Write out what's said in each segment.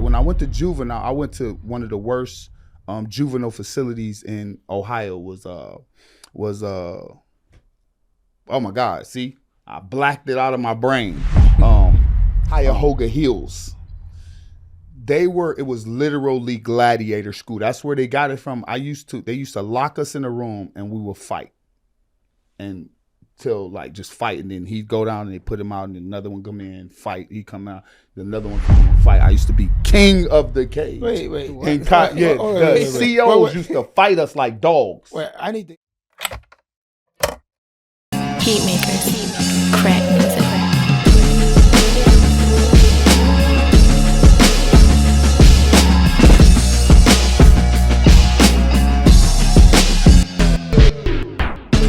when I went to juvenile, I went to one of the worst juvenile facilities in Ohio. Was oh my God, see, I blacked it out of my brain. Cuyahoga Hills. It was literally gladiator school. That's where they got it from. They used to lock us in a room and we would fight. And till like just fight, and then he'd go down and they put him out, and another one come in, fight. He come out, another one come in, fight. I used to be king of the cage. Wait. And the COs used to fight us like dogs. Wait, I need to. Heat makers, crack music.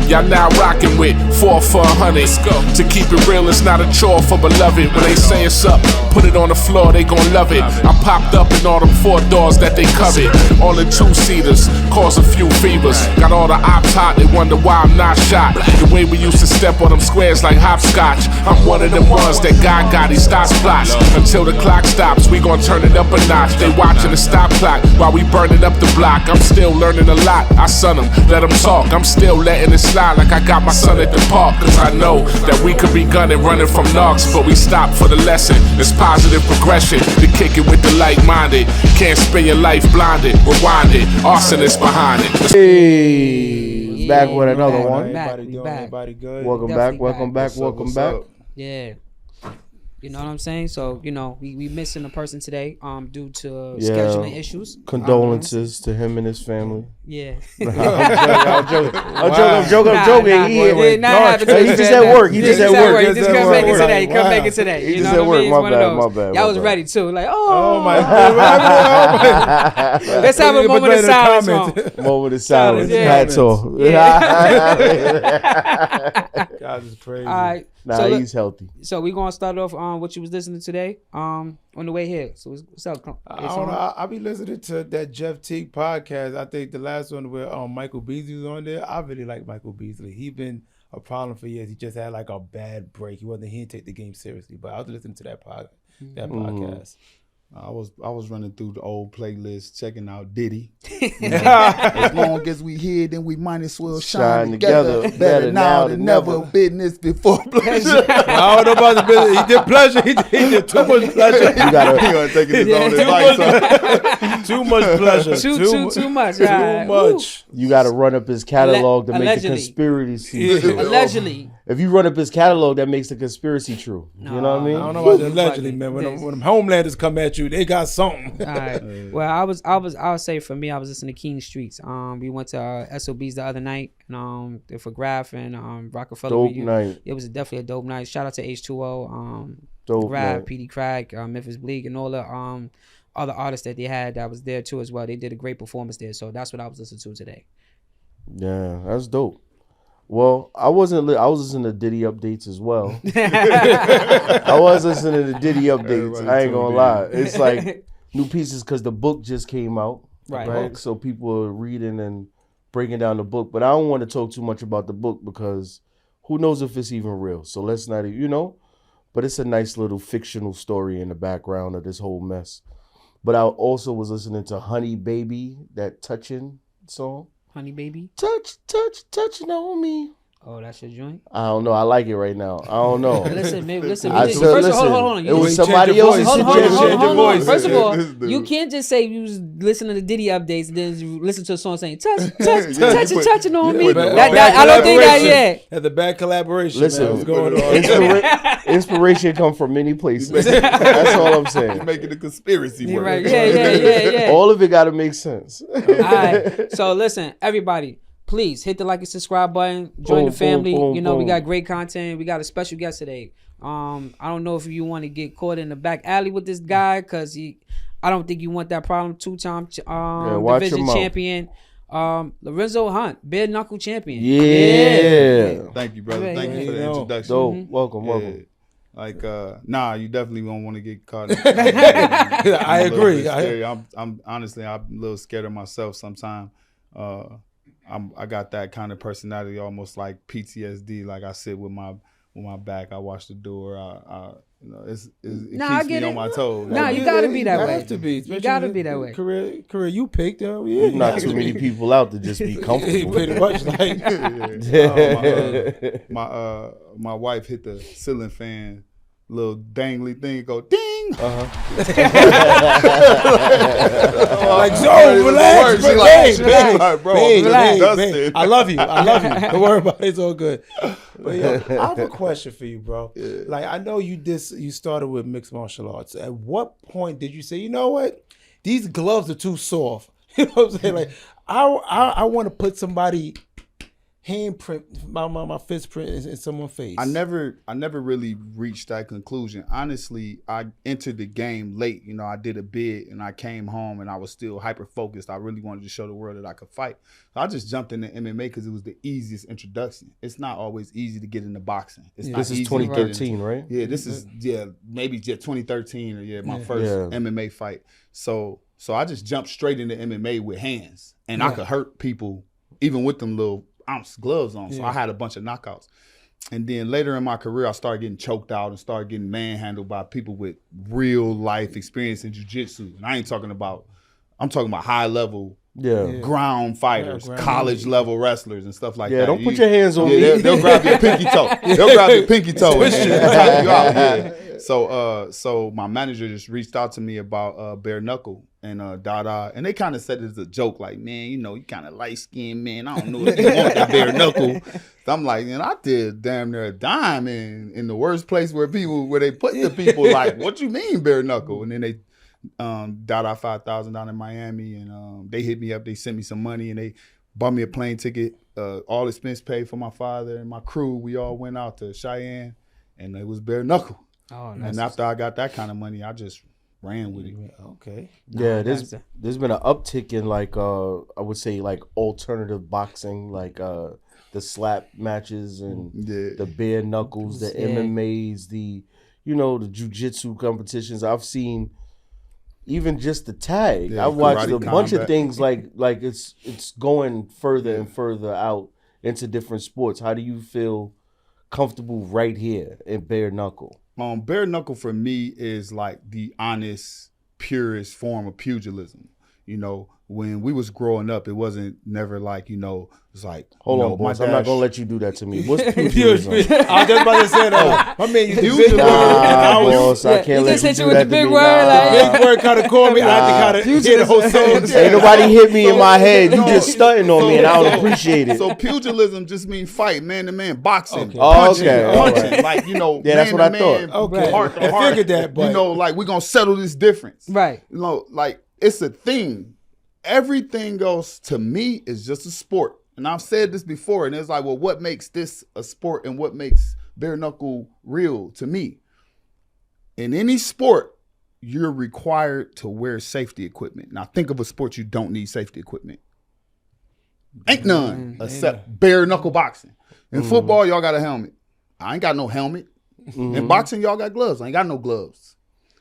Y'all now rockin' with 4 for 100. Let's go. To keep it real, it's not a chore for beloved. When they say it's up, put it on the floor, they gon' love it. I popped up in all them 4 doors that they covet. All in 2-seaters, cause a few fevers. Got all the ops hot, they wonder why I'm not shot. The way we used to step on them squares like hopscotch. I'm one of them ones that God got, he stops plots. Until the clock stops, we gon' turn it up a notch. They watching the stop clock while we burning up the block. I'm still learning a lot, I son them, let them talk. I'm still letting it slide like I got my son at the park. Cause I know that we could be gunning, running from knocks, but we stop for the lesson. It's positive progression, to kick it with the like-minded. Can't spend your life blinded, rewind it, arsonist behind it. Hey, back with another one. Everybody good? Welcome back. Welcome back. Yeah. You know what I'm saying? So, you know, we missing a person today due to scheduling issues. Condolences to him and his family. Yeah. I'm joking. He just at work. He just couldn't make it today. He just at work. My bad. Y'all was ready too. Like, oh my God. Let's have a moment of silence. Moment of silence. Hats off. God is crazy. All right. Nah, he's healthy. So we're going to start off on what you was listening to today on the way here. So what's up? I don't know. I'll be listening to that Jeff Teague podcast. I think the last one where Michael Beasley was on there. I really like Michael Beasley. He's been a problem for years. He just had like a bad break. He didn't take the game seriously. But I was listening to that podcast. I was running through the old playlist, checking out Diddy. As long as we here, then we might as well shine together. Better now than never. Business before pleasure. I don't know about the business. He did pleasure. He did too much pleasure. You gotta take his own advice. Too much pleasure. Too much. Too much. You got to run up his catalog to make the conspiracy true. Allegedly. If you run up his catalog, that makes the conspiracy true. You know what I mean? I don't know about the allegedly, man. When them Homelanders come at you, they got something. All right. Well, I would say for me, I was listening to King Streets. We went to SOBs the other night, and for Graph and Rockefeller. Dope night. It was definitely a dope night. Shout out to H2O, Dope Graph, night. PD Crack, Memphis Bleak, and all the other artists that they had that was there too as well. They did a great performance there. So that's what I was listening to today. Yeah, that's dope. Well, I was listening to Diddy updates as well. I was listening to Diddy updates. I ain't gonna lie. It's like new pieces because the book just came out. Right. So people are reading and breaking down the book. But I don't want to talk too much about the book because who knows if it's even real. So let's not, But it's a nice little fictional story in the background of this whole mess. But I also was listening to Honey Baby, that Touching song. Honey Baby? Touching on me. Oh, that's your joint? I don't know. I like it right now. I don't know. Listen. Hold on. It was somebody else's suggestion. Hold on. First of all, you can't just say you was listening to Diddy updates and then you listen to a song saying touching on me. I don't think that yet. Had the bad collaboration. Listen, man, what's going on? Inspiration come from many places. That's all I'm saying. You're making a conspiracy work. Right. Yeah. All of it got to make sense. All right. So listen, everybody. Please hit the like and subscribe button. Join the family. We got great content. We got a special guest today. I don't know if you want to get caught in the back alley with this guy because I don't think you want that problem. 2-time division champion. Lorenzo Hunt, Bare Knuckle champion. Yeah. Thank you, brother. Thank you for the introduction. So welcome. Like, you definitely don't want to get caught. I agree. I'm honestly, I'm a little scared of myself sometimes. I got that kind of personality, almost like PTSD. Like I sit with my back, I watch the door. You know, it Nah, keeps me on my toes. Nah, you gotta be that way. Have to be. You gotta be that way. Career you picked up. Yeah, Not too many people out to just be comfortable. Pretty much like my wife hit the ceiling fan, little dangly thing, go ding. like so relax, babe, relax. I love you. Don't worry about it. It's all good. But yeah, I have a question for you, bro. Yeah. Like I know you started with mixed martial arts. At what point did you say, you know what, these gloves are too soft? You know what I'm saying? Like I want to put somebody handprint, my fist print in someone's face. I never really reached that conclusion. Honestly, I entered the game late. You know, I did a bid and I came home and I was still hyper focused. I really wanted to show the world that I could fight. So I just jumped into MMA because it was the easiest introduction. It's not always easy to get into boxing. This is 2013, right? Yeah, this is maybe just 2013 or my first MMA fight. So I just jumped straight into MMA with hands, and I could hurt people even with them little ounce gloves on. So I had a bunch of knockouts. And then later in my career, I started getting choked out and started getting manhandled by people with real life experience in jiu-jitsu. And I'm talking about high level ground fighters, college level wrestlers and stuff like that. Yeah, don't put your hands on me. They'll grab your pinky toe. They'll grab your pinky toe and tap you out. Yeah. So my manager just reached out to me about Bare Knuckle and Dada, and they kind of said it as a joke, like, man, you know, you kind of light skinned, man. I don't know if you want that Bare Knuckle. So I'm like, man, I did damn near a dime in the worst place where they put the people. Like, what you mean Bare Knuckle? And then they Dada 5,000 down in Miami, and they hit me up. They sent me some money, and they bought me a plane ticket, all expense paid for my father and my crew. We all went out to Cheyenne, and it was Bare Knuckle. Oh, nice. And after I got that kind of money, I just ran with it. Okay. Yeah, there's been an uptick in like I would say like alternative boxing, like the slap matches and the bare knuckles, the MMAs, the jiu-jitsu competitions. I've seen even just the tag. I watched a bunch of things like it's going further and further out into different sports. How do you feel comfortable right here in bare knuckle? Bare knuckle for me is like the honest, purest form of pugilism. You know, when we was growing up, it wasn't never like, it's like, hold on, boss. I'm not gonna let you do that to me. What's pugilism? I was just about to say that. My man, boss, I can't let you do that to me. The big word kind of called me. I had to kind of hear the whole song. Ain't nobody hit me in my head. You just stunting on me, and I don't appreciate it. So pugilism just means fight, man to man, boxing, punching, punching. Like, that's what I thought. Okay, heart to heart. I figured that, but like we're gonna settle this difference, right? Like it's a thing. Everything else to me is just a sport. And I've said this before, and it's like, well, what makes this a sport and what makes bare knuckle real to me? In any sport, you're required to wear safety equipment. Now, think of a sport you don't need safety equipment. Ain't none except bare knuckle boxing. In football, y'all got a helmet. I ain't got no helmet. In boxing, y'all got gloves. I ain't got no gloves.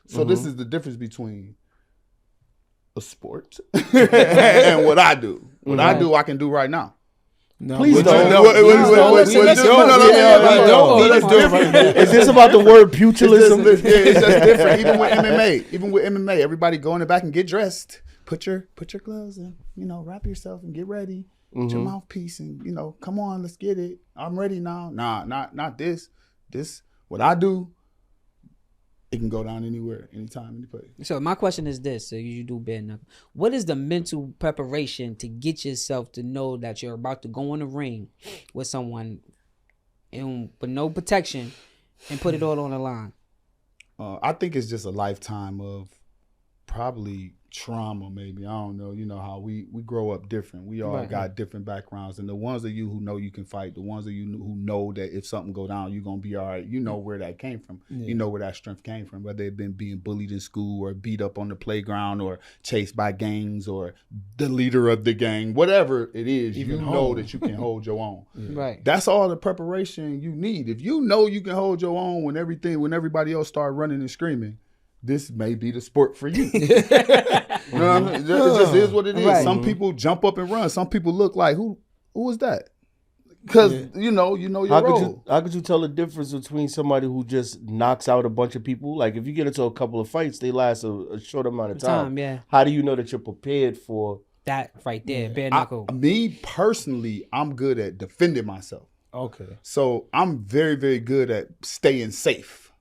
So this is the difference between a sport and what I do. What I do, I can do right now. No, please don't. Is this about the word pugilism? It's just different. Even with MMA, everybody go in the back and get dressed. Put your gloves and wrap yourself and get ready. Put your mouthpiece and come on, let's get it. I'm ready now. Nah, not this. This what I do. It can go down anywhere, anytime, any place. So my question is this: so you do bare knuckle. What is the mental preparation to get yourself to know that you're about to go in the ring with someone and with no protection and put it all on the line? I think it's just a lifetime of probably trauma, maybe. I don't know. You know how we grow up different. We all got different backgrounds, and the ones of you who know you can fight, the ones of you who know that if something go down, you're gonna be all right. You know where that came from. You know where that strength came from, whether it been being bullied in school or beat up on the playground or chased by gangs or the leader of the gang, whatever it is. Even you know that you can hold your own. Right. That's all the preparation you need. If you know you can hold your own when everybody else start running and screaming, this may be the sport for you. You know what I mean? It just is what it is. Right. Some people jump up and run. Some people look like, who was that? Because you know your role. How could you tell the difference between somebody who just knocks out a bunch of people? Like if you get into a couple of fights, they last a short amount of time. Yeah. How do you know that you're prepared for that right there? Bare knuckle. Me personally, I'm good at defending myself. Okay. So I'm very, very good at staying safe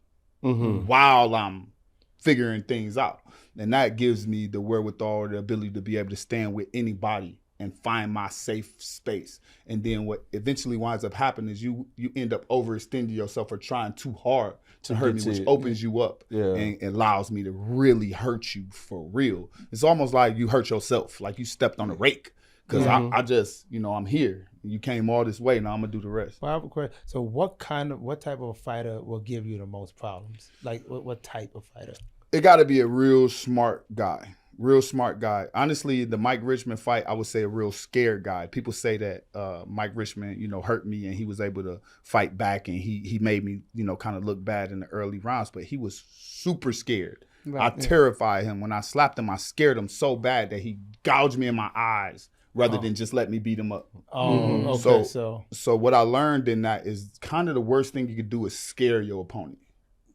while I'm figuring things out. And that gives me the wherewithal, the ability to be able to stand with anybody and find my safe space. And then what eventually winds up happening is you end up overextending yourself or trying too hard to hurt me, which opens you up and allows me to really hurt you for real. It's almost like you hurt yourself, like you stepped on a rake. Because I just, I'm here. You came all this way. Now I'm gonna do the rest. Well, I have a question. So, what type of fighter will give you the most problems? Like, what type of fighter? It got to be a real smart guy. Real smart guy. Honestly, the Mike Richmond fight, I would say a real scared guy. People say that Mike Richmond, hurt me and he was able to fight back and he made me, kind of look bad in the early rounds, but he was super scared. Right. I terrified him. When I slapped him, I scared him so bad that he gouged me in my eyes rather than just let me beat him up. Okay. So what I learned in that is kind of the worst thing you could do is scare your opponent.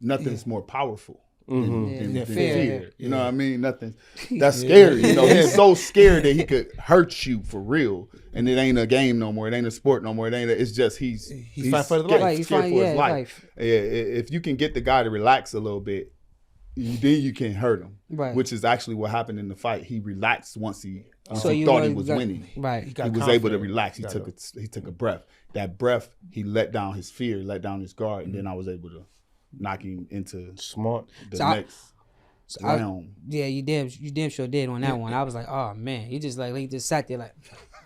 Nothing's more powerful. Than fear. You know what I mean? Nothing. That's scary. He's so scared that he could hurt you for real, and it ain't a game no more. It ain't a sport no more. It's just he's fighting for his life. He's scared for his life. Yeah, if you can get the guy to relax a little bit, then you can hurt him. Right. Which is actually what happened in the fight. He relaxed once he thought he was winning. Right. He was able to relax. He took a breath. That breath, he let down his fear, let down his guard, and then I was able to knock him into the next realm. You damn sure did on that one. I was like, oh man, he just sat there like.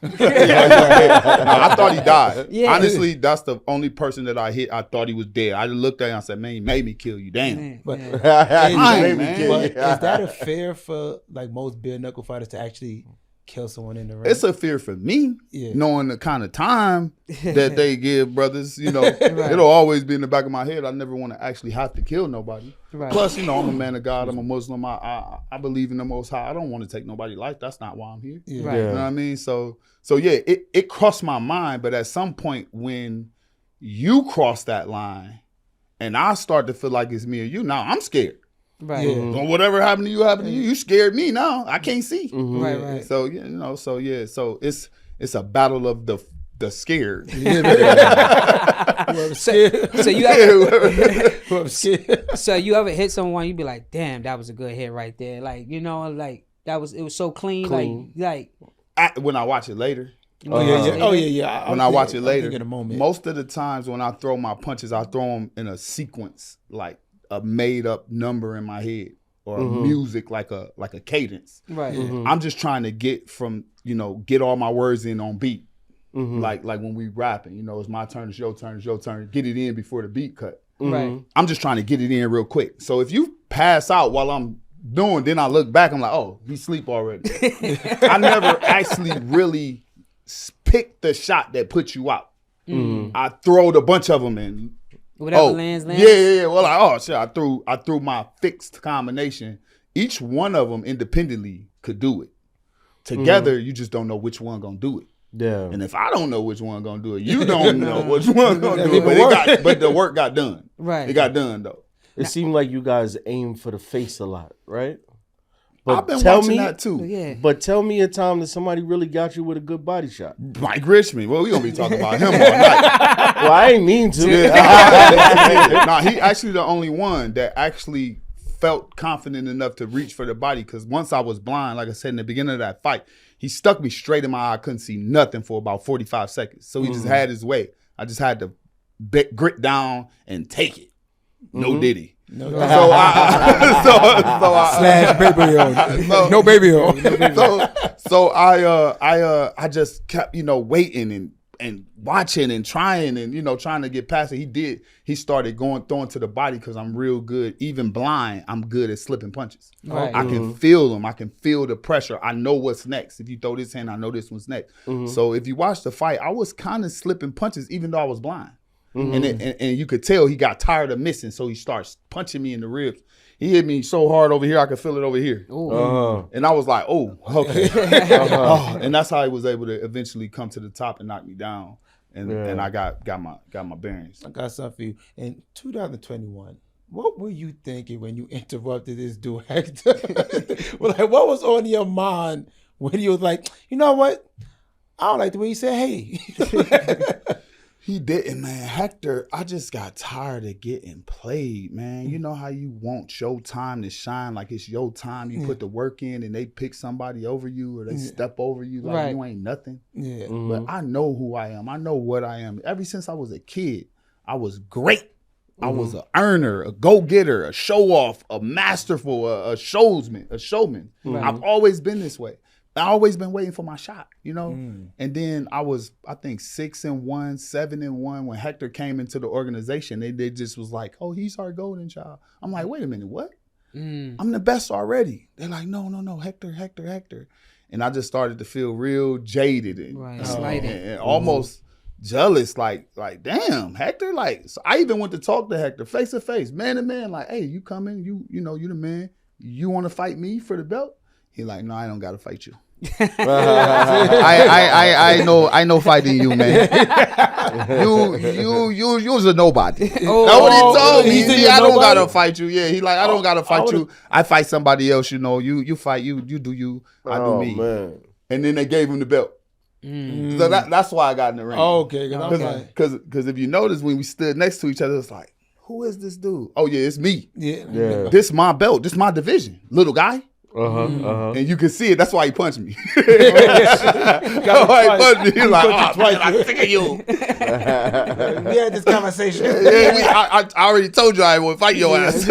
No, I thought he died. Yeah. Honestly, that's the only person that I hit. I thought he was dead. I looked at him and said, man, he made me kill you. Damn. But is that a fear for like most bare knuckle fighters to actually kill someone in the ring? It's a fear for me, knowing the kind of time that they give brothers. It'll always be in the back of my head. I never want to actually have to kill nobody. Right. Plus, I'm a man of God. I'm a Muslim. I believe in the Most High. I don't want to take nobody's life. That's not why I'm here. Yeah. Right. You know what I mean? So yeah, it crossed my mind. But at some point when you cross that line and I start to feel like it's me or you, now I'm scared. Right. Yeah. So whatever happened to you happened to you. You scared me now. I can't see. Right. So so it's a battle of the scared. So you ever hit someone, you be like, damn, that was a good hit right there. Like, it was so clean. Like when I watch it later. When I watch it later, in a moment. Most of the times when I throw my punches, I throw them in a sequence, like a made up number in my head or music, like a cadence. Right. I'm just trying to get all my words in on beat. Like when we rapping, it's my turn, it's your turn, get it in before the beat cut. Right. I'm just trying to get it in real quick. So if you pass out while I'm doing, then I look back, I'm like, oh, he sleep already. I never actually really pick the shot that puts you out. I throwed a bunch of them in. Whatever lands. Yeah. Well, shit, I threw my fixed combination. Each one of them independently could do it. Together, you just don't know which one gonna do it. Yeah. And if I don't know which one gonna do it, you don't know which one gonna do it. But the work got done. Right. It got done though. It seemed like you guys aim for the face a lot, right? But I've been watching that too. Yeah. But tell me a time that somebody really got you with a good body shot. Mike Richmond. Well, we gonna be talking about him all night. Well, I ain't mean to. Nah, he actually the only one that actually felt confident enough to reach for the body. Because once I was blind, like I said in the beginning of that fight, he stuck me straight in my eye. I couldn't see nothing for about 45 seconds. So he just had his way. I just had to grit down and take it. No Diddy. No. So I slash baby on. No baby on. So I just kept waiting and watching and trying and trying to get past it. He started throwing to the body because I'm real good. Even blind, I'm good at slipping punches. Right. I can feel them. I can feel the pressure. I know what's next. If you throw this hand, I know this one's next. So if you watch the fight, I was kind of slipping punches even though I was blind. And you could tell he got tired of missing, so he starts punching me in the ribs. He hit me so hard over here, I could feel it over here. And I was like, oh, okay. And that's how he was able to eventually come to the top and knock me down. and I got my bearings. I got something for you. In 2021, what were you thinking when you interrupted this dude, Hector? Well, like, what was on your mind when you was like, you know what? I don't like the way you said, hey. He didn't, man. Hector, I just got tired of getting played, man. You know how you want your time to shine like it's your time. You put the work in and they pick somebody over you or they step over you like you ain't nothing. Yeah. But I know who I am. I know what I am. Ever since I was a kid, I was great. I was an earner, a go-getter, a show-off, a masterful, a showman. I've always been this way. I always been waiting for my shot, you know? And then I was, I think, 6-1, 7-1 when Hector came into the organization. They just was like, oh, he's our golden child. I'm like, wait a minute, what? I'm the best already. They're like, no, Hector. And I just started to feel real jaded and almost jealous, like, damn, Hector. Like, so I even went to talk to Hector face to face, man to man, like, hey, you coming, you know, you the man. You want to fight me for the belt? He like, no, I don't gotta fight you. I know fighting you, man. You's a nobody. That's what he told me. He said, I don't gotta fight you. Yeah, he like, I don't gotta fight you. I fight somebody else. You know, you fight you do you. I do me. Man. And then they gave him the belt. So that's why I got in the ring. Oh, okay. Because if you notice when we stood next to each other, it's like, who is this dude? Oh yeah, it's me. Yeah. This my belt. This my division. Little guy. And you can see it. That's why he punched me. He's like, I'm sick of you. We had this conversation. I already told you I would fight your ass.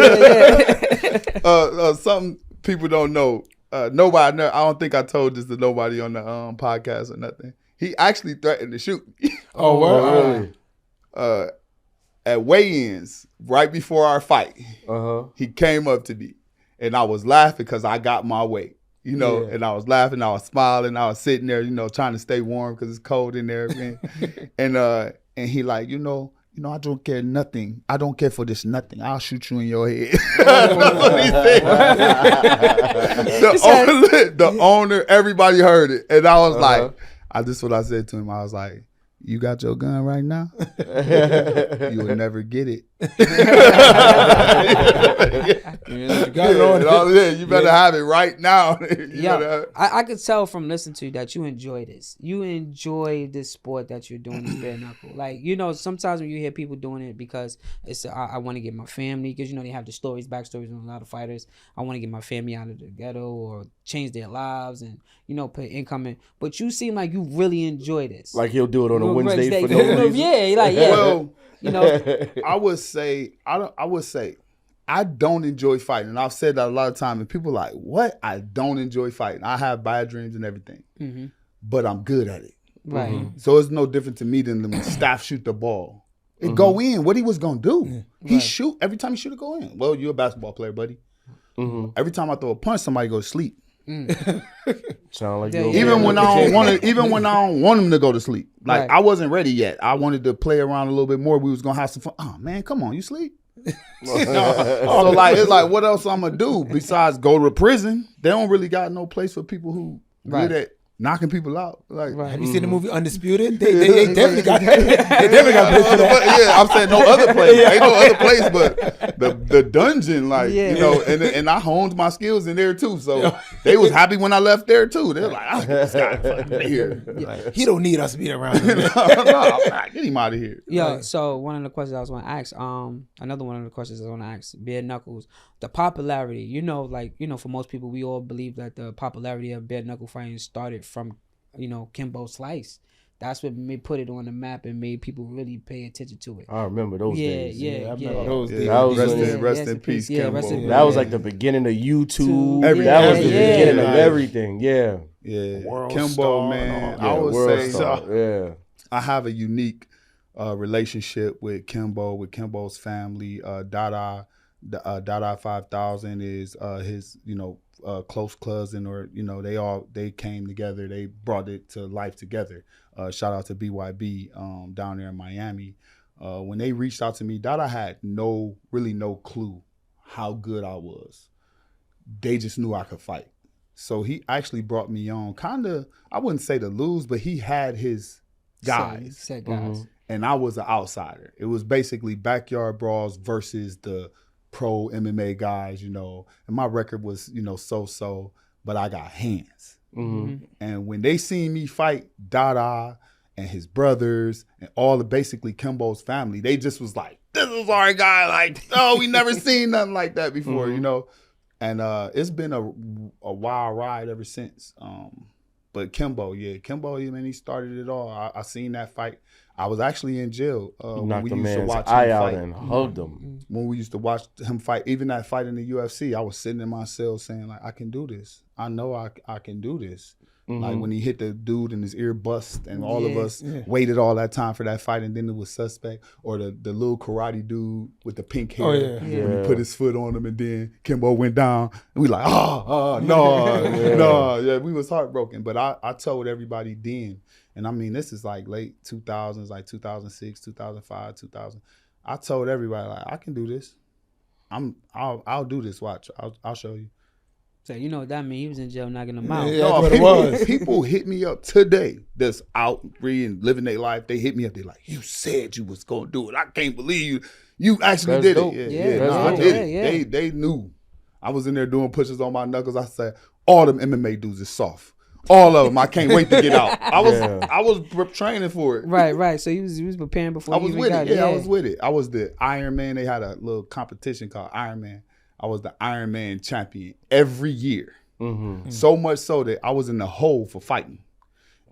Something people don't know. Nobody. I don't think I told this to nobody on the podcast or nothing. He actually threatened to shoot me. Oh, well, really? At weigh-ins, right before our fight, he came up to me. And I was laughing because I got my way, you know, and I was laughing, I was smiling, I was sitting there, you know, trying to stay warm because it's cold in there. And he like, you know, I don't care nothing. I don't care for this nothing. I'll shoot you in your head. That's what he said. The owner, everybody heard it. And I was like, this is what I said to him. I was like, you got your gun right now? You will never get it. You better have it right now. I could tell from listening to you that you enjoy this. You enjoy this sport that you're doing, this bare knuckle. Like, you know, sometimes when you hear people doing it because it's I want to get my family, because, you know, they have the backstories on a lot of fighters. I want to get my family out of the ghetto or change their lives and, you know, put income in. But you seem like you really enjoy this. Like he'll do it on a Wednesday for no reason. Well, you know, I would say I don't enjoy fighting. And I've said that a lot of times, and people are like, what? I don't enjoy fighting. I have bad dreams and everything. But I'm good at it. Right. So it's no different to me than when staff shoot the ball. It go in. What he was going to do? He shoot. Every time he shoot it, go in. Well, you're a basketball player, buddy. Every time I throw a punch, somebody go to sleep. Sound like even when I don't want him to go to sleep. Like, I wasn't ready yet. I wanted to play around a little bit more. We was gonna have some fun. Oh man, come on, you sleep? So like, it's like, what else I'm gonna do besides go to prison? They don't really got no place for people who good at knocking people out. Like, have you seen the movie Undisputed? They definitely got that. They definitely got place for that. Yeah, I'm saying no other place. Ain't no other place but the dungeon. Like, you know, and I honed my skills in there too. So they was happy when I left there too. They're like, oh, this guy fucking here. He don't need us to be around him. No, get him out of here. Yeah. So one of the questions I was going to ask, another one of the questions I was going to ask, Bare Knuckles, the popularity. You know, like, you know, for most people, we all believe that the popularity of bare knuckle fighting started from, you know, Kimbo Slice. That's what put it on the map and made people really pay attention to it. I remember those days. Yeah. Those days. Rest in peace, Kimbo. That was like the beginning of YouTube. That was the beginning of everything. Yeah. Kimbo, man. I would say I have a unique relationship with Kimbo, with Kimbo's family. Dada 5000 is his, you know, close cousin, or, you know, they came together, they brought it to life together. Shout out to BYB down there in Miami. When they reached out to me, Dada had really no clue how good I was. They just knew I could fight. So he actually brought me on, kind of, I wouldn't say to lose, but he had his guys. Said guys. And I was an outsider. It was basically backyard brawls versus the pro MMA guys, you know. And my record was, you know, so-so, but I got hands. And when they seen me fight Dada and his brothers and all the basically Kimbo's family, they just was like, this is our guy. Like, oh, we never seen nothing like that before, you know. And it's been a wild ride ever since. But Kimbo, man, he started it all. I seen that fight. I was actually in jail when we used to watch him fight. And hugged him. When we used to watch him fight, even that fight in the UFC, I was sitting in my cell saying, like, I can do this. I know I can do this. Like when he hit the dude and his ear bust and all of us waited all that time for that fight and then it was suspect. Or the little karate dude with the pink hair. When he put his foot on him and then Kimbo went down. And we like, no. We was heartbroken. But I told everybody then, and I mean, this is like late 2000s, like 2006, 2005, 2000. I told everybody, like, I can do this. I'll do this. Watch. I'll show you. So you know what that means? He was in jail knocking them out. People hit me up today that's out free and living their life. They hit me up. They like, you said you was going to do it. I can't believe you actually did it. I did it. They knew. I was in there doing pushes on my knuckles. I said, all them MMA dudes is soft. All of them. I can't wait to get out. I was training for it. Right. So he was preparing before. I was with it. I was with it. I was the Iron Man. They had a little competition called Iron Man. I was the Iron Man champion every year. So much so that I was in the hole for fighting.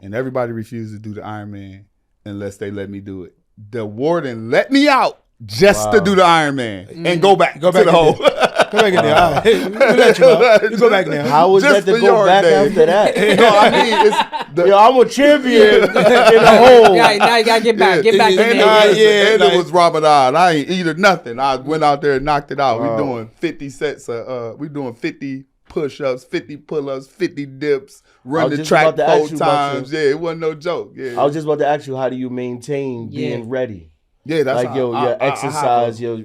And everybody refused to do the Iron Man unless they let me do it. The warden let me out just to do the Iron Man and go back to the hole. Go back in there. We'll let you out. You go back in there. How was that to go back after that? No, I mean, yo, I'm a champion in the hole. Now you gotta get back. Get back in there. And it was Ramadan. I ain't eat or nothing. I went out there and knocked it out. We doing 50 sets of, we doing 50 push-ups, 50 pull-ups, 50 dips, run the track 4 times. It wasn't no joke. I was just about to ask you, how do you maintain being ready? Yeah, that's like your exercise, your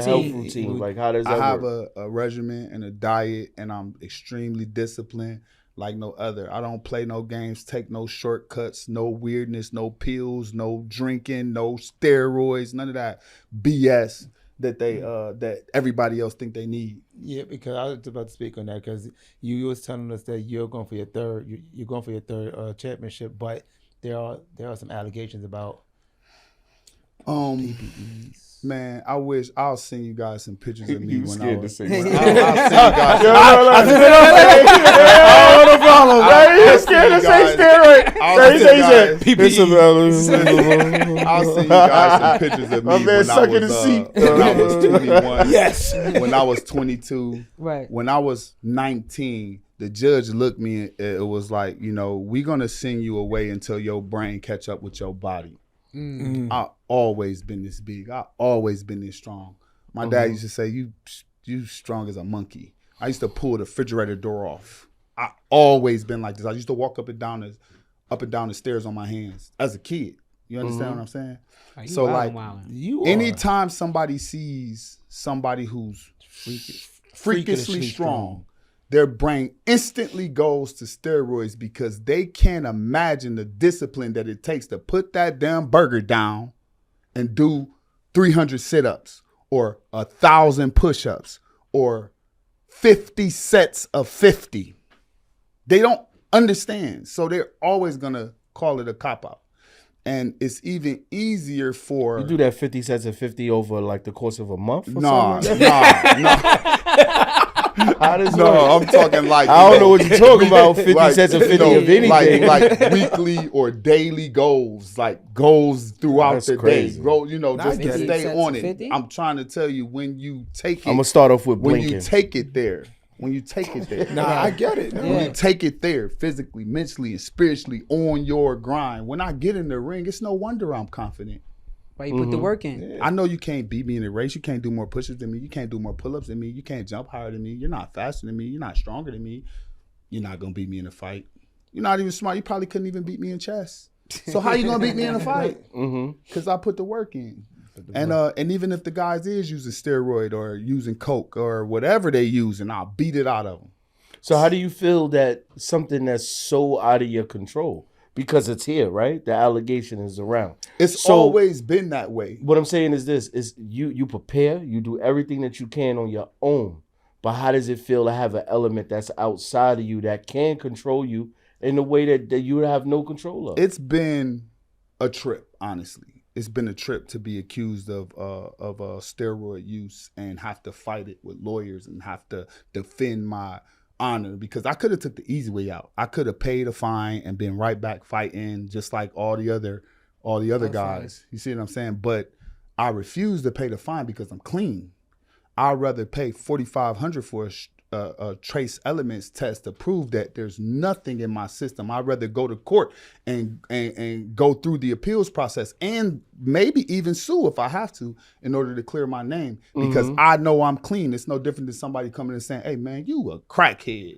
health routine. Like, how does that work? I have a regimen and a diet, and I'm extremely disciplined like no other. I don't play no games, take no shortcuts, no weirdness, no pills, no drinking, no steroids, none of that BS that they that everybody else think they need. Yeah, because I was about to speak on that because you was telling us that you're going for your third championship, but there are some allegations about PPEs. Man, I wish I'll send you guys some pictures of me when I was. I'll send you guys. No problem. He's scared to say steroid. I'll send you guys some pictures of me when I was 21. Yes. When I was 22. Right. When I was 19, the judge looked me. It was like, you know, we're gonna send you away until your brain catch up with your body. I've always been this big. I've always been this strong. My dad used to say, you strong as a monkey. I used to pull the refrigerator door off. I always been like this. I used to walk up and down the stairs on my hands as a kid. You understand what I'm saying? So like, anytime somebody sees somebody who's freakishly strong, their brain instantly goes to steroids because they can't imagine the discipline that it takes to put that damn burger down and do 300 sit-ups or 1,000 push-ups or 50 sets of 50. They don't understand. So they're always going to call it a cop-out. And it's even easier for... You do that 50 sets of 50 over like the course of a month or Nah. How does I'm talking like... I don't know what you're talking about, 50 sets of 50 of anything. Like weekly or daily goals, like goals throughout the crazy. day. Just to stay on it. 50? I'm trying to tell you, when you take it... I'm going to start off with blinking. When you take it there... I get it. When you take it there physically, mentally, and spiritually on your grind, when I get in the ring, it's no wonder I'm confident. Right, you put the work in. Yeah. I know you can't beat me in a race. You can't do more pushes than me. You can't do more pull-ups than me. You can't jump higher than me. You're not faster than me. You're not stronger than me. You're not going to beat me in a fight. You're not even smart. You probably couldn't even beat me in chess. So how you going to beat me in a fight? Because I put the work in. And even if the guys is using steroid or using coke or whatever they use, and I'll beat it out of them. So how do you feel that something that's so out of your control? because it's here, right? The allegation is around. It's always been that way. What I'm saying is this: is you prepare, you do everything that you can on your own. But how does it feel to have an element that's outside of you that can control you in a way that you have no control of? It's been a trip, honestly. It's been a trip to be accused of steroid use and have to fight it with lawyers and have to defend my honor, because I could have took the easy way out. I could have paid a fine and been right back fighting just like all the other guys. You see what I'm saying? But I refused to pay the fine because I'm clean. I'd rather pay $4,500 for a trace elements test to prove that there's nothing in my system. I'd rather go to court and go through the appeals process and maybe even sue if I have to in order to clear my name, because I know I'm clean. It's no different than somebody coming and saying, hey man, you a crackhead.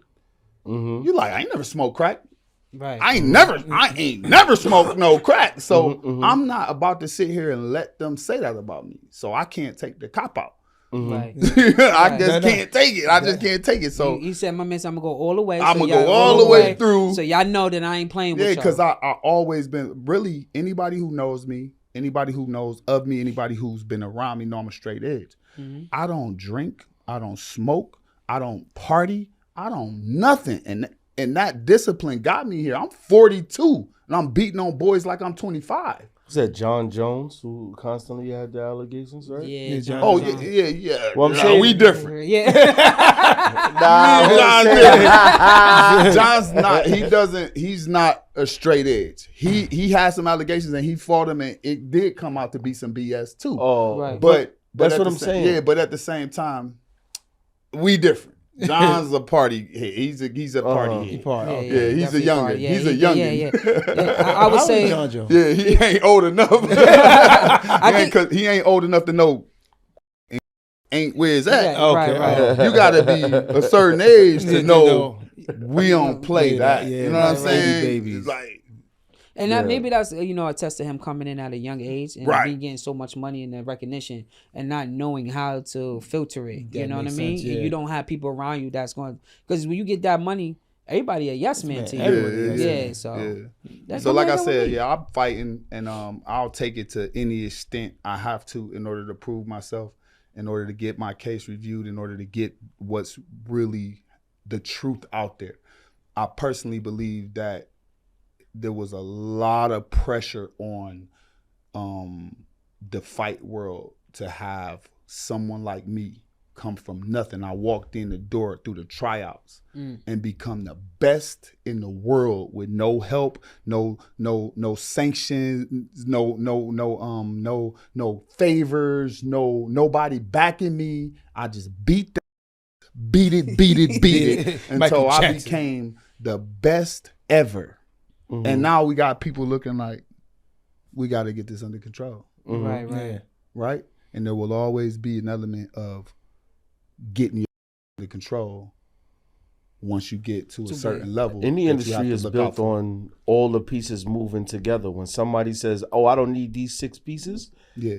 You like, I ain't never smoked crack. Right. I ain't never smoked no crack. So I'm not about to sit here and let them say that about me. So I can't take the cop out. Right. I just can't take it. I just can't take it. So he said, my man said, I'm gonna go all the way. I'm gonna go all the way through. So y'all know that I ain't playing with y'all. Yeah, because I always been, really, anybody who knows me, anybody who knows of me, anybody who's been around me know I'm a straight edge. I don't drink, I don't smoke, I don't party, I don't nothing. And that discipline got me here. I'm 42 and I'm beating on boys like I'm 25. Is that John Jones who constantly had the allegations, right? Yeah. John Oh, Jones. yeah. Well, I'm saying we different. Yeah. John's not. He's not a straight edge. He has some allegations and he fought them, and it did come out to be some BS too. Oh, Right. But that's what I'm saying. Yeah, but at the same time, we different. John's a party head. He's a party He head. part. Yeah, Okay. he's a youngin. Yeah, He's a yeah, youngin. yeah. I would say, John Jones. Yeah, he ain't old enough. He ain't old enough to know ain't where it's at. Okay. right. You gotta be a certain age to know we don't play that. Yeah, You know what I'm right. saying? Babies. It's like, and that maybe that's a test to him coming in at a young age and Right. me getting so much money and the recognition and not knowing how to filter it. You That know what I makes mean? sense, yeah. And you don't have people around you that's going, because when you get that money, everybody a yes man to you. Everybody, Yeah, so that's So like I what said, we- I'm fighting, and I'll take it to any extent I have to in order to prove myself, in order to get my case reviewed, in order to get what's really the truth out there. I personally believe that there was a lot of pressure on the fight world to have someone like me come from nothing. I walked in the door through the tryouts and become the best in the world with no help, no sanctions, no favors, nobody backing me. I just beat it until I became the best ever. And now we got people looking like we got to get this under control. Right. Yeah. Right? And there will always be an element of getting your under control once you get to a certain level. Any that you industry have to is look built out for. on all the pieces moving together. When somebody says, "Oh, I don't need these 6 pieces,"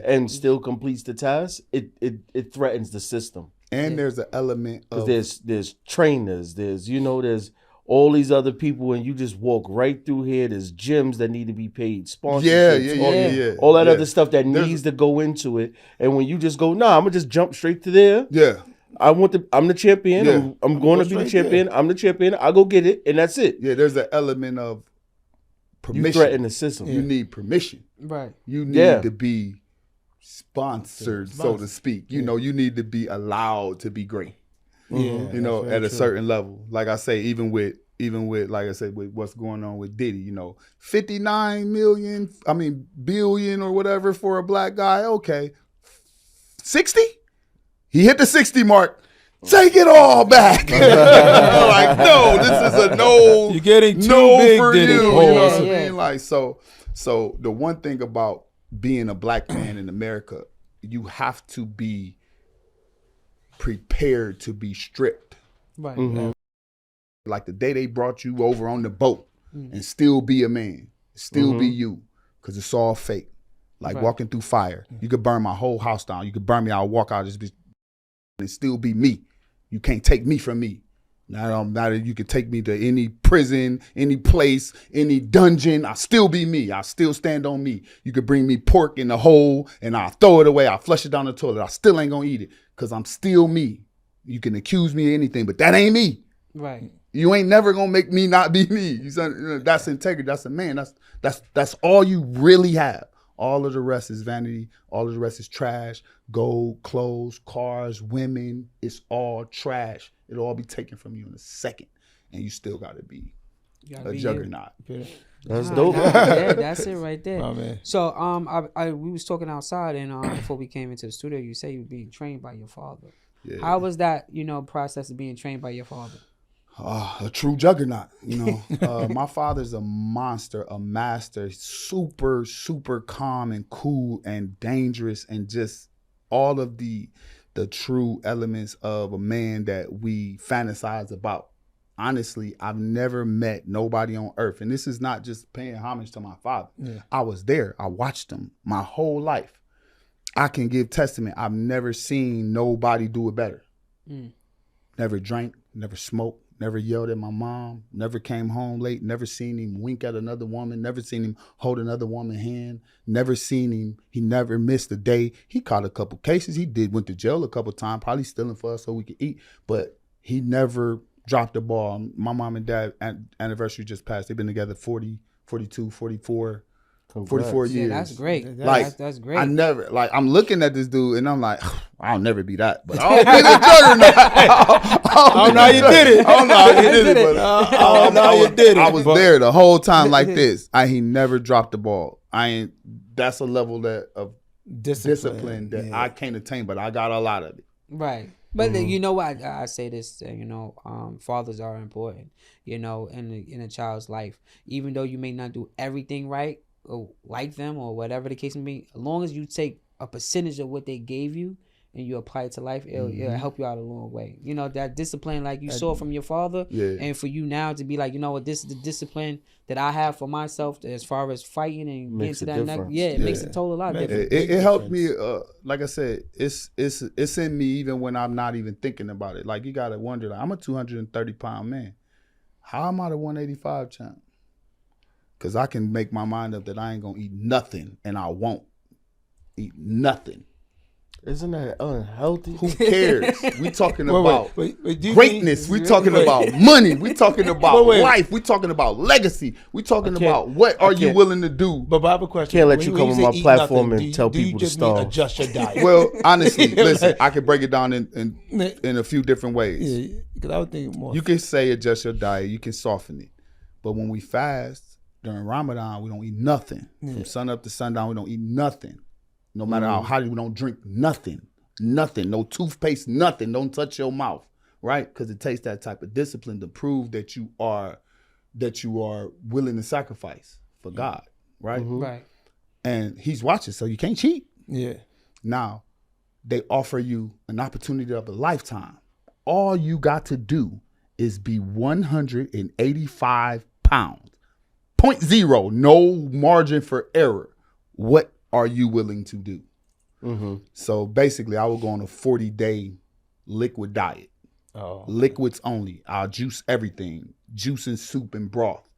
and still completes the task, it threatens the system. And there's an element of There's trainers, there's all these other people, and you just walk right through here. There's gyms that need to be paid, sponsorships, all that other stuff that needs to go into it. And when you just go, nah, I'm gonna just jump straight to there. Yeah. I'm the champion. Yeah. I'm going to be the champion. I'm the champion. I go get it, and that's it. Yeah, there's an element of permission. You threaten the system. You need permission. Right. You need to be sponsored, so to speak. You know, you need to be allowed to be great. Yeah, You know, that's at very a true. certain level. Like I say, even with like I said, with what's going on with Diddy, 59 billion or whatever for a black guy. Okay. 60? He hit the 60 mark. Take it all back. Like, no, this is a no. You're getting too no big, for Diddy. you. You Oh, know what I yeah. mean? Like, so the one thing about being a black man in America, you have to be prepared to be stripped. Right. Like the day they brought you over on the boat and still be a man, still be you, because it's all fake. Like walking through fire. You could burn my whole house down. You could burn me. I'll walk out of this bitch and still be me. You can't take me from me. Now that you can take me to any prison, any place, any dungeon, I'll still be me. I'll still stand on me. You could bring me pork in the hole and I'll throw it away. I'll flush it down the toilet. I still ain't gonna eat it because I'm still me. You can accuse me of anything, but that ain't me. Right. You ain't never gonna make me not be me. That's integrity. That's a man. That's all you really have. All of the rest is vanity. All of the rest is trash. Gold, clothes, cars, women. It's all trash. It'll all be taken from you in a second, and you still gotta be a juggernaut. That's dope. Yeah, that's it right there. Oh, man. So we was talking outside, and before we came into the studio, you say you were being trained by your father. Yeah. How was that, process of being trained by your father? A true juggernaut, My father's a monster, a master, super, super calm and cool and dangerous, and just all of the true elements of a man that we fantasize about. Honestly, I've never met nobody on earth, and this is not just paying homage to my father. Yeah. I was there. I watched him my whole life. I can give testament. I've never seen nobody do it better. Never drank, never smoked, never yelled at my mom, never came home late, never seen him wink at another woman, never seen him hold another woman's hand, never seen him, he never missed a day. He caught a couple cases. He went to jail a couple times, probably stealing for us so we could eat, but he never dropped the ball. My mom and dad anniversary just passed. They've been together 40, 42, 44. Congrats. 44 years. Yeah, that's great. That's great. I never, I'm looking at this dude and I'm like, I'll never be that. But I don't be the juggernaut. I don't know how you did it. I don't know how you did it, but I know how you did it. I was there the whole time like this. He never dropped the ball. That's a level of discipline that I can't attain, but I got a lot of it. Right. But you know what? I say this, fathers are important, in a child's life. Even though you may not do everything right or like them or whatever the case may be, as long as you take a percentage of what they gave you and you apply it to life, it'll help you out a long way. That discipline, like you saw from your father, and for you now to be like, this is the discipline that I have for myself as far as fighting and getting to that next. Yeah, it makes a total lot of difference. It helped me. Like I said, it's in me even when I'm not even thinking about it. Like you gotta wonder. Like, I'm a 230-pound man. How am I the 185 champ? Because I can make my mind up that I ain't gonna eat nothing, and I won't eat nothing. Isn't that unhealthy? Who cares? We talking about greatness. We talking about money. We talking about life. We talking about legacy. We talking about what are you willing to do? But I have a question. Can't let you come on my platform and tell people to starve. Adjust your diet? Well, honestly, listen, I can break it down in a few different ways. Yeah, because I would think more. You can say adjust your diet. You can soften it. But when we fast during Ramadan, we don't eat nothing. From sun up to sundown, we don't eat nothing. No matter how hot, we don't drink nothing. No toothpaste, nothing. Don't touch your mouth, right? Because it takes that type of discipline to prove that you are willing to sacrifice for God, right? Right. And He's watching, so you can't cheat. Yeah. Now, they offer you an opportunity of a lifetime. All you got to do is be 185 pounds. 0.0, no margin for error. What are you willing to do? So basically, I will go on a 40-day liquid diet. Liquids only. I'll juice everything. Juice and soup and broth.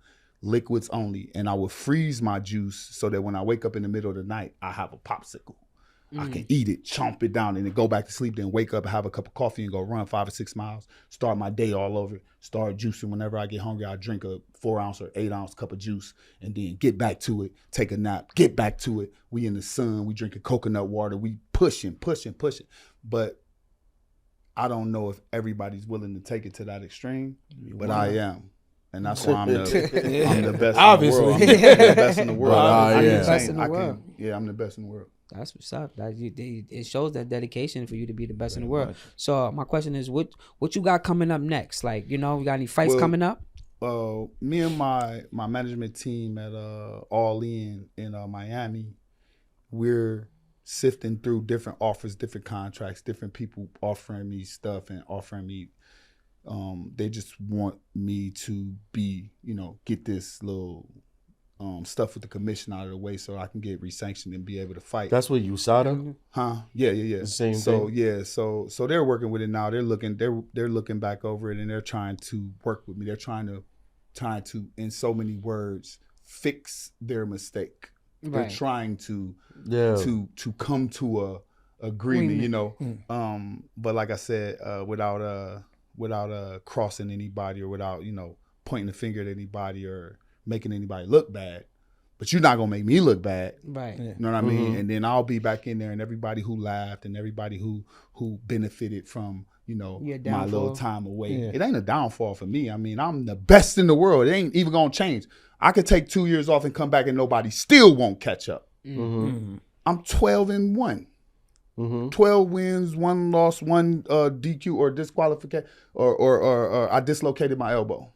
Liquids only. And I will freeze my juice so that when I wake up in the middle of the night, I have a popsicle. I can eat it, chomp it down, and then go back to sleep, then wake up, have a cup of coffee, and go run 5 or 6 miles. Start my day all over. Start juicing whenever I get hungry. I drink a 4-ounce or 8-ounce cup of juice, and then get back to it, take a nap, get back to it. We in the sun, we drinking coconut water, we pushing. But I don't know if everybody's willing to take it to that extreme, but I am. And that's why I'm the best Obviously. in the world. I'm the best in the world. I'm the best in the world. I'm the best in the world. That's what's up. It shows that dedication for you to be the best in the world. So my question is, what you got coming up next? Like, we got any fights coming up? Me and my management team at All In Miami, we're sifting through different offers, different contracts, different people offering me stuff and offering me. They just want me to be, get this little stuff with the commission out of the way so I can get resanctioned and be able to fight. That's what USADA. Huh? Yeah. The same so thing. yeah, so they're working with it now. They're looking back over it and they're trying to work with me. They're trying to in so many words fix their mistake. Right. They're trying to come to a agreement, you know. But like I said, without crossing anybody or without, you know, pointing the finger at anybody or making anybody look bad. But you're not gonna make me look bad. Right. You know what I mean? And then I'll be back in there and everybody who laughed and everybody who benefited from, you know, my little time away. Yeah. It ain't a downfall for me. I mean, I'm the best in the world. It ain't even gonna change. I could take 2 years off and come back and nobody still won't catch up. I'm 12-1. 12 wins, 1 loss, 1 DQ or disqualification, or I dislocated my elbow.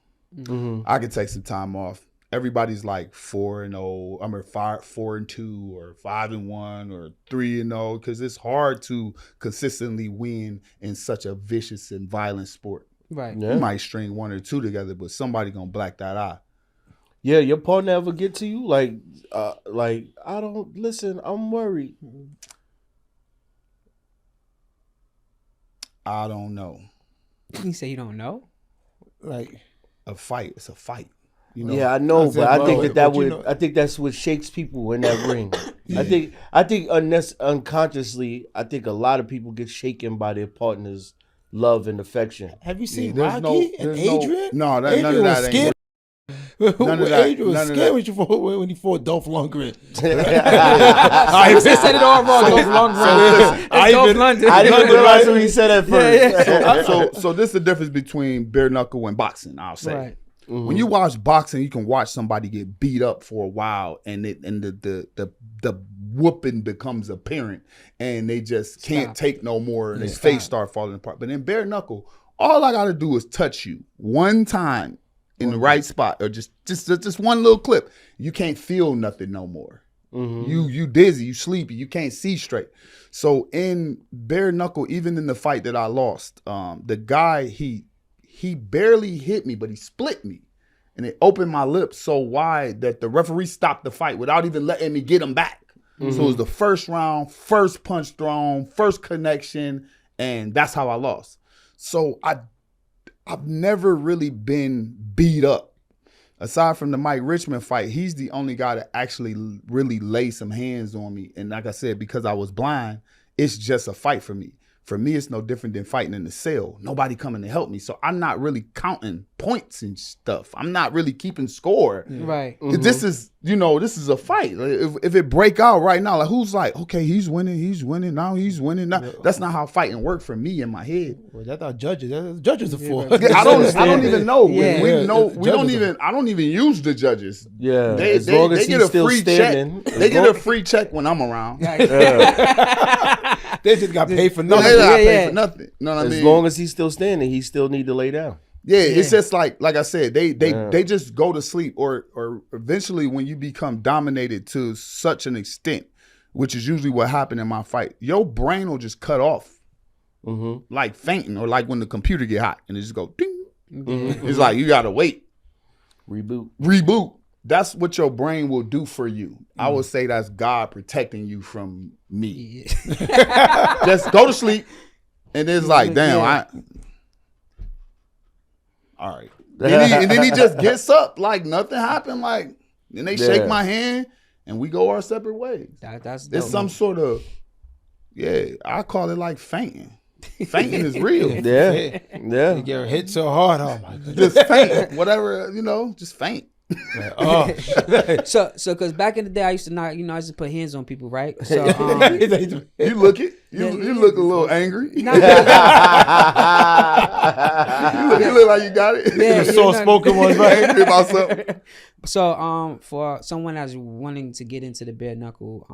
I could take some time off. Everybody's like 4-0. I mean 4-2 or 5-1 or 3-0 because it's hard to consistently win in such a vicious and violent sport. Right. You might string 1 or 2 together, but somebody gonna black that eye. Yeah, your partner ever get to you like I don't listen. I'm worried. I don't know. You say you don't know? Like a fight, it's a fight. You know? Yeah, I know, but I think I think that's what shakes people in that ring. I think unconsciously, I think a lot of people get shaken by their partner's love and affection. Have you seen Rocky and Adrian? No, none of that ain't. None of that. Adrian was scared when he fought Dolph Lundgren. I said it all wrong. Dolph Lundgren. I didn't realize what he said at first. So this is the difference between bare knuckle and boxing. I'll say. Right. When you watch boxing, you can watch somebody get beat up for a while, and the whooping becomes apparent, and they just can't take no more, and their face start falling apart. But in bare knuckle, all I got to do is touch you one time in the right spot, or just one little clip. You can't feel nothing no more. You dizzy, you sleepy, you can't see straight. So in bare knuckle, even in the fight that I lost, the guy he barely hit me, but he split me. And it opened my lips so wide that the referee stopped the fight without even letting me get him back. So it was the first round, first punch thrown, first connection, and that's how I lost. So I've never really been beat up. Aside from the Mike Richmond fight, he's the only guy that actually really laid some hands on me. And like I said, because I was blind, it's just a fight for me. For me, it's no different than fighting in the cell. Nobody coming to help me. So I'm not really counting points and stuff. I'm not really keeping score. Right. This is, this is a fight. Like, if it break out right now, like who's like, okay, he's winning, now he's winning. Now. That's not how fighting worked for me in my head. Well, that's how judges. That's what judges are for. I don't even know. I don't even use the judges. Yeah. They get a free check. They get a free check when I'm around. They just got paid for nothing. They got paid for nothing. You know what I mean? As long as he's still standing, he still need to lay down. Yeah, it's just like I said, they just go to sleep, or eventually when you become dominated to such an extent, which is usually what happened in my fight, your brain will just cut off, like fainting, or like when the computer get hot and it just go ding. It's like you gotta wait, reboot. That's what your brain will do for you. I would say that's God protecting you from me. Just go to sleep, and it's like, damn, all right. And then he just gets up like nothing happened. Like, then they shake my hand, and we go our separate ways. That's it's some sort of, I call it like fainting. Fainting is real. Yeah. You get hit so hard, oh my God. Just faint, whatever, just faint. So because back in the day I used to put hands on people, right? So you look it. You look a little angry. You look like you got it. Yeah, soft-spoken one, right? Angry about something. So for someone that's wanting to get into the bare knuckle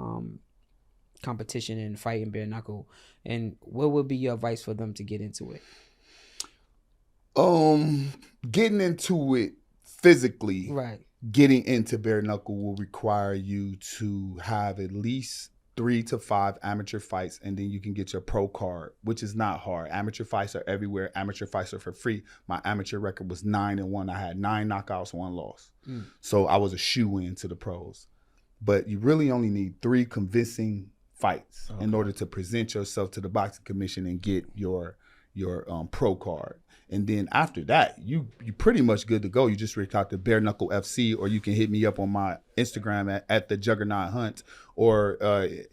competition and fighting bare knuckle, and what would be your advice for them to get into it? Getting into it physically, right? Getting into bare knuckle will require you to have at least 3 to 5 amateur fights, and then you can get your pro card, which is not hard. Amateur fights are everywhere. Amateur fights are for free. My amateur record was 9-1. I had 9 knockouts, 1 loss. So I was a shoe-in to the pros. But you really only need 3 convincing fights in order to present yourself to the boxing commission and get your pro card. And then after that, you pretty much good to go. You just reach out to Bare Knuckle FC, or you can hit me up on my Instagram at the Juggernaut Hunt, or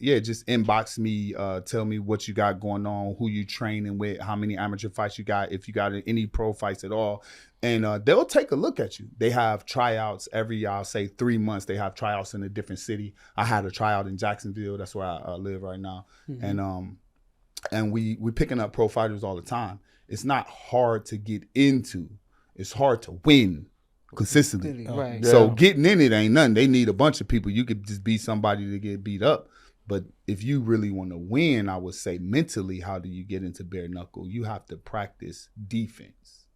just inbox me, tell me what you got going on, who you training with, how many amateur fights you got, if you got any pro fights at all, and they'll take a look at you. They have tryouts every, I'll say 3 months. They have tryouts in a different city. I had a tryout in Jacksonville. That's where I live right now, and we picking up pro fighters all the time. It's not hard to get into. It's hard to win consistently. Right. So getting in it ain't nothing. They need a bunch of people. You could just be somebody to get beat up. But if you really want to win, I would say mentally, how do you get into bare knuckle? You have to practice defense.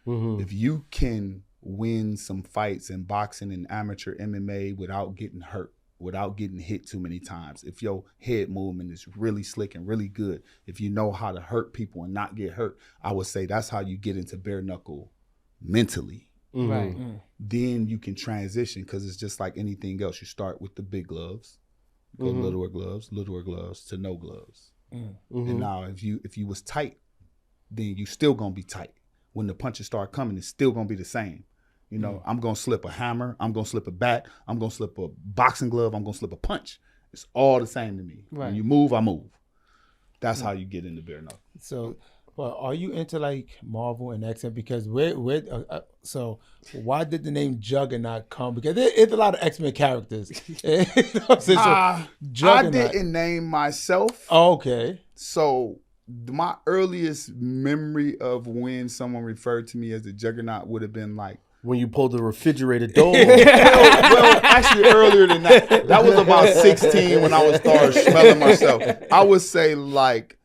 If you can win some fights in boxing and amateur MMA without getting hurt, without getting hit too many times, if your head movement is really slick and really good, if you know how to hurt people and not get hurt, I would say that's how you get into bare knuckle mentally. Right. Then you can transition, because it's just like anything else. You start with the big gloves, go littler gloves to no gloves. And now if you was tight, then you still gonna be tight. When the punches start coming, it's still gonna be the same. You know, I'm going to slip a hammer. I'm going to slip a bat. I'm going to slip a boxing glove. I'm going to slip a punch. It's all the same to me. Right. When you move, I move. That's how you get into bare knuckle. So, but are you into like Marvel and X-Men? Because so why did the name Juggernaut come? Because it's a lot of X-Men characters. You know what I'm saying? I Juggernaut. didn't name myself. Oh, okay. So my earliest memory of when someone referred to me as the Juggernaut would have been like, when you pulled the refrigerator door. well, actually earlier than that. That was about 16 when I was started smelling myself. I would say like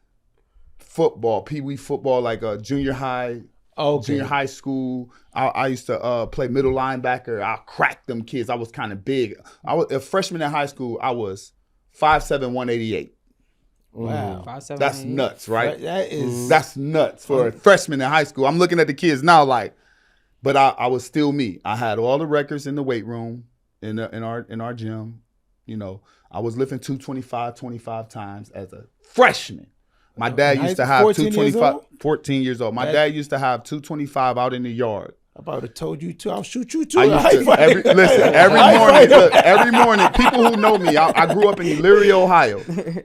football, pee-wee football, like a junior high, junior high school. I used to play middle linebacker. I cracked them kids. I was kind of big. I was a freshman in high school. I was 5'7", 188. Wow. 5'7", That's nuts, right? That's nuts for a freshman in high school. I'm looking at the kids now like, but I was still me. I had all the records in the weight room, in our gym. You know, I was lifting 225 25 times as a freshman. My dad used to have 225. 14 years old. My dad used to have 225 out in the yard. I about to told you too. I'll shoot you too. Every morning, people who know me, I grew up in Elyria, Ohio.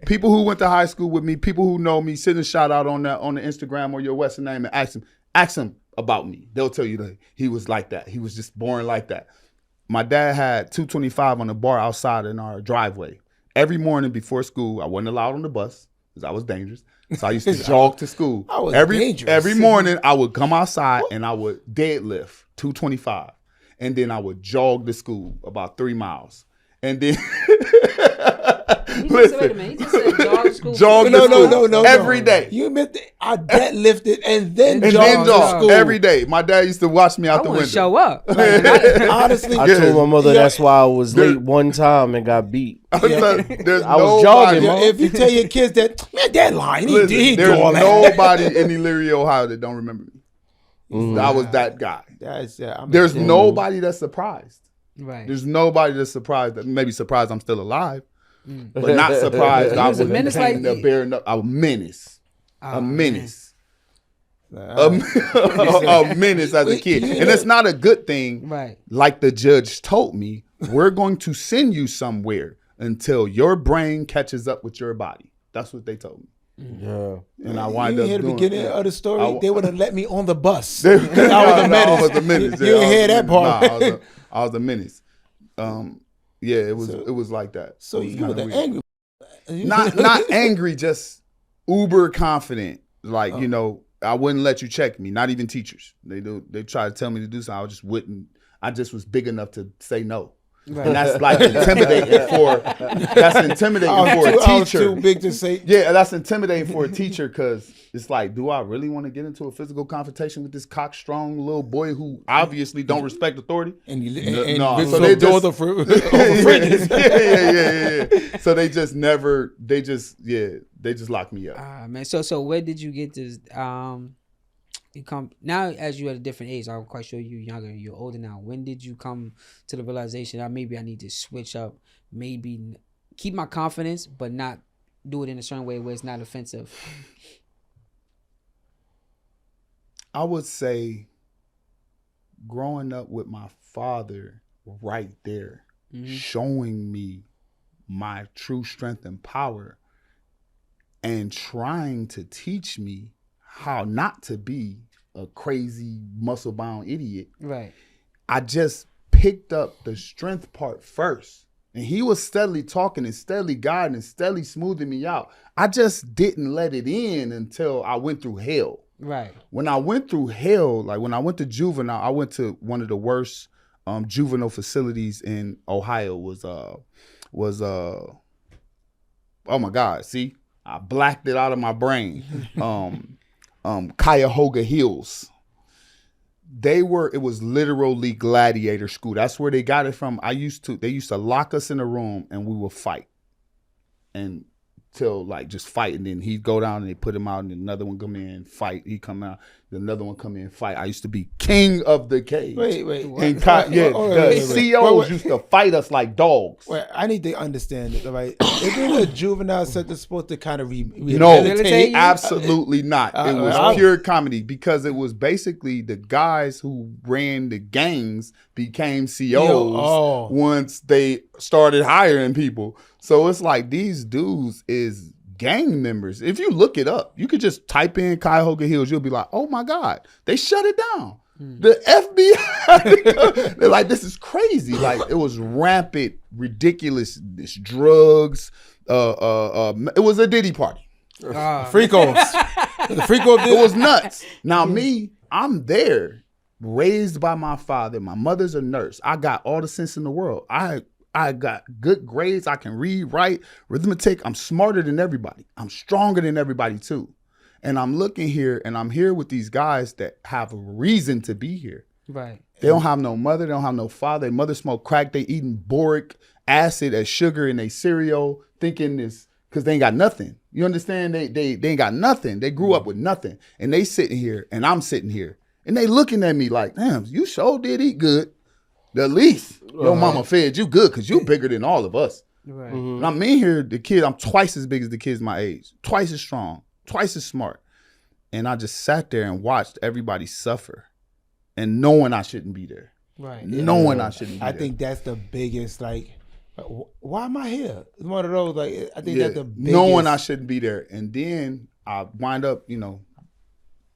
People who went to high school with me, people who know me, send a shout out on the Instagram or your Western name and ask them about me. They'll tell you that he was like that. He was just born like that. My dad had 225 on the bar outside in our driveway. Every morning before school, I wasn't allowed on the bus because I was dangerous. So I used to jog to school. I was dangerous. Every morning, I would come outside and I would deadlift 225. And then I would jog to school about 3 miles. And then Wait a minute. He just said jog to school. Jog to school every day. You meant I deadlifted and then And jogged then to school every day. My dad used to watch me out the window. Show up. Honestly, I told my mother that's why I was late one time and got beat. I was jogging, Mom. if you tell your kids that, man, that line, he There's do all that. nobody in Elyria, Ohio that don't remember me. I was that guy. There's nobody that's surprised. Right. There's nobody that's surprised. Maybe surprised I'm still alive, but not surprised I was a menace. A menace. A menace. A menace as a kid. And it's not a good thing. Right. Like the judge told me, we're going to send you somewhere until your brain catches up with your body. That's what they told me. Yeah. And I wind up hear doing the beginning of the story. They would have let me on the bus. I was a menace. You didn't hear that part. I was a menace. Yeah, it was like that. So you were angry. Not angry, just uber confident. Like, you know, I wouldn't let you check me. Not even teachers. They try to tell me to do something. I just wouldn't. I just was big enough to say no. Right. And that's like intimidating for a I was teacher. too big to say. Yeah, that's intimidating for a teacher because it's like, do I really want to get into a physical confrontation with this cockstrong little boy who obviously don't respect authority? And you No. and So so they doors just over fridges. yeah. So they just locked me up. Man. So where did you get this? You come now as you at a different age. I'm quite sure you're younger. You're older now. When did you come to the realization that maybe I need to switch up? Maybe keep my confidence, but not do it in a certain way where it's not offensive. I would say growing up with my father right there, showing me my true strength and power and trying to teach me how not to be a crazy muscle-bound idiot. Right. I just picked up the strength part first. And he was steadily talking and steadily guiding and steadily smoothing me out. I just didn't let it in until I went through hell. Right. When I went through hell, like when I went to juvenile, I went to one of the worst juvenile facilities in Ohio. Was oh my God, see? I blacked it out of my brain. Cuyahoga Hills. It was literally gladiator school. That's where they got it from. They used to lock us in a room and we would fight. And till like just fight, and then he'd go down and they put him out, and another one come in, fight. He come out, another one come in, fight. I used to be king of the cage. Wait. And the COs used to fight us like dogs. Wait, I need to understand it, right? Isn't a juvenile center supposed to kind of No, rehabilitate you? absolutely not. It was pure comedy because it was basically the guys who ran the gangs became COs once they started hiring people. So it's like these dudes is gang members. If you look it up, you could just type in Cuyahoga Hills. You'll be like, oh my God, they shut it down. The FBI, they're like, this is crazy. Like it was rampant, ridiculous drugs. It was a Diddy party. Freakos. The Freako It was nuts. Now me, I'm there, raised by my father. My mother's a nurse. I got all the sense in the world. I got good grades. I can read, write, arithmetic. I'm smarter than everybody. I'm stronger than everybody too. And I'm looking here, and I'm here with these guys that have a reason to be here. Right. They don't have no mother. They don't have no father. Their mother smoke crack. They eating boric acid as sugar in their cereal, thinking this because they ain't got nothing. You understand? They ain't got nothing. They grew up with nothing. And they sitting here, and I'm sitting here. And they looking at me like, damn, you sure did eat good. The least your mama fed you good because you bigger than all of us. Right. And I'm in here, the kid, I'm twice as big as the kids my age, twice as strong, twice as smart. And I just sat there and watched everybody suffer and knowing I shouldn't be there. Right. Knowing I shouldn't be there. I think that's the biggest, like, why am I here? It's one of those, like, I think that's the biggest. Knowing I shouldn't be there. And then I wind up,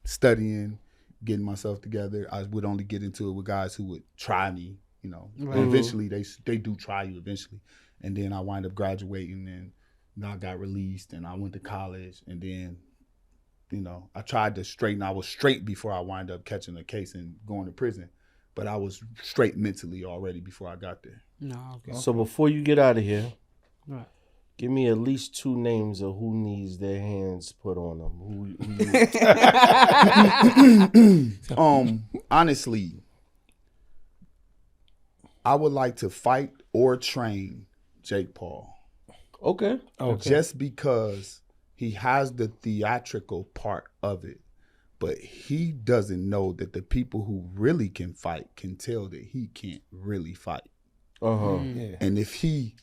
studying, getting myself together. I would only get into it with guys who would try me. Right. And eventually they do try you eventually. And then I wind up graduating and I got released and I went to college and then, I tried to straighten. I was straight before I wind up catching a case and going to prison. But I was straight mentally already before I got there. No, okay. So before you get out of here, Right. give me at least 2 names of who needs their hands put on them. Honestly, I would like to fight or train Jake Paul. Okay. Just because he has the theatrical part of it, but he doesn't know that the people who really can fight can tell that he can't really fight. Yeah. And if he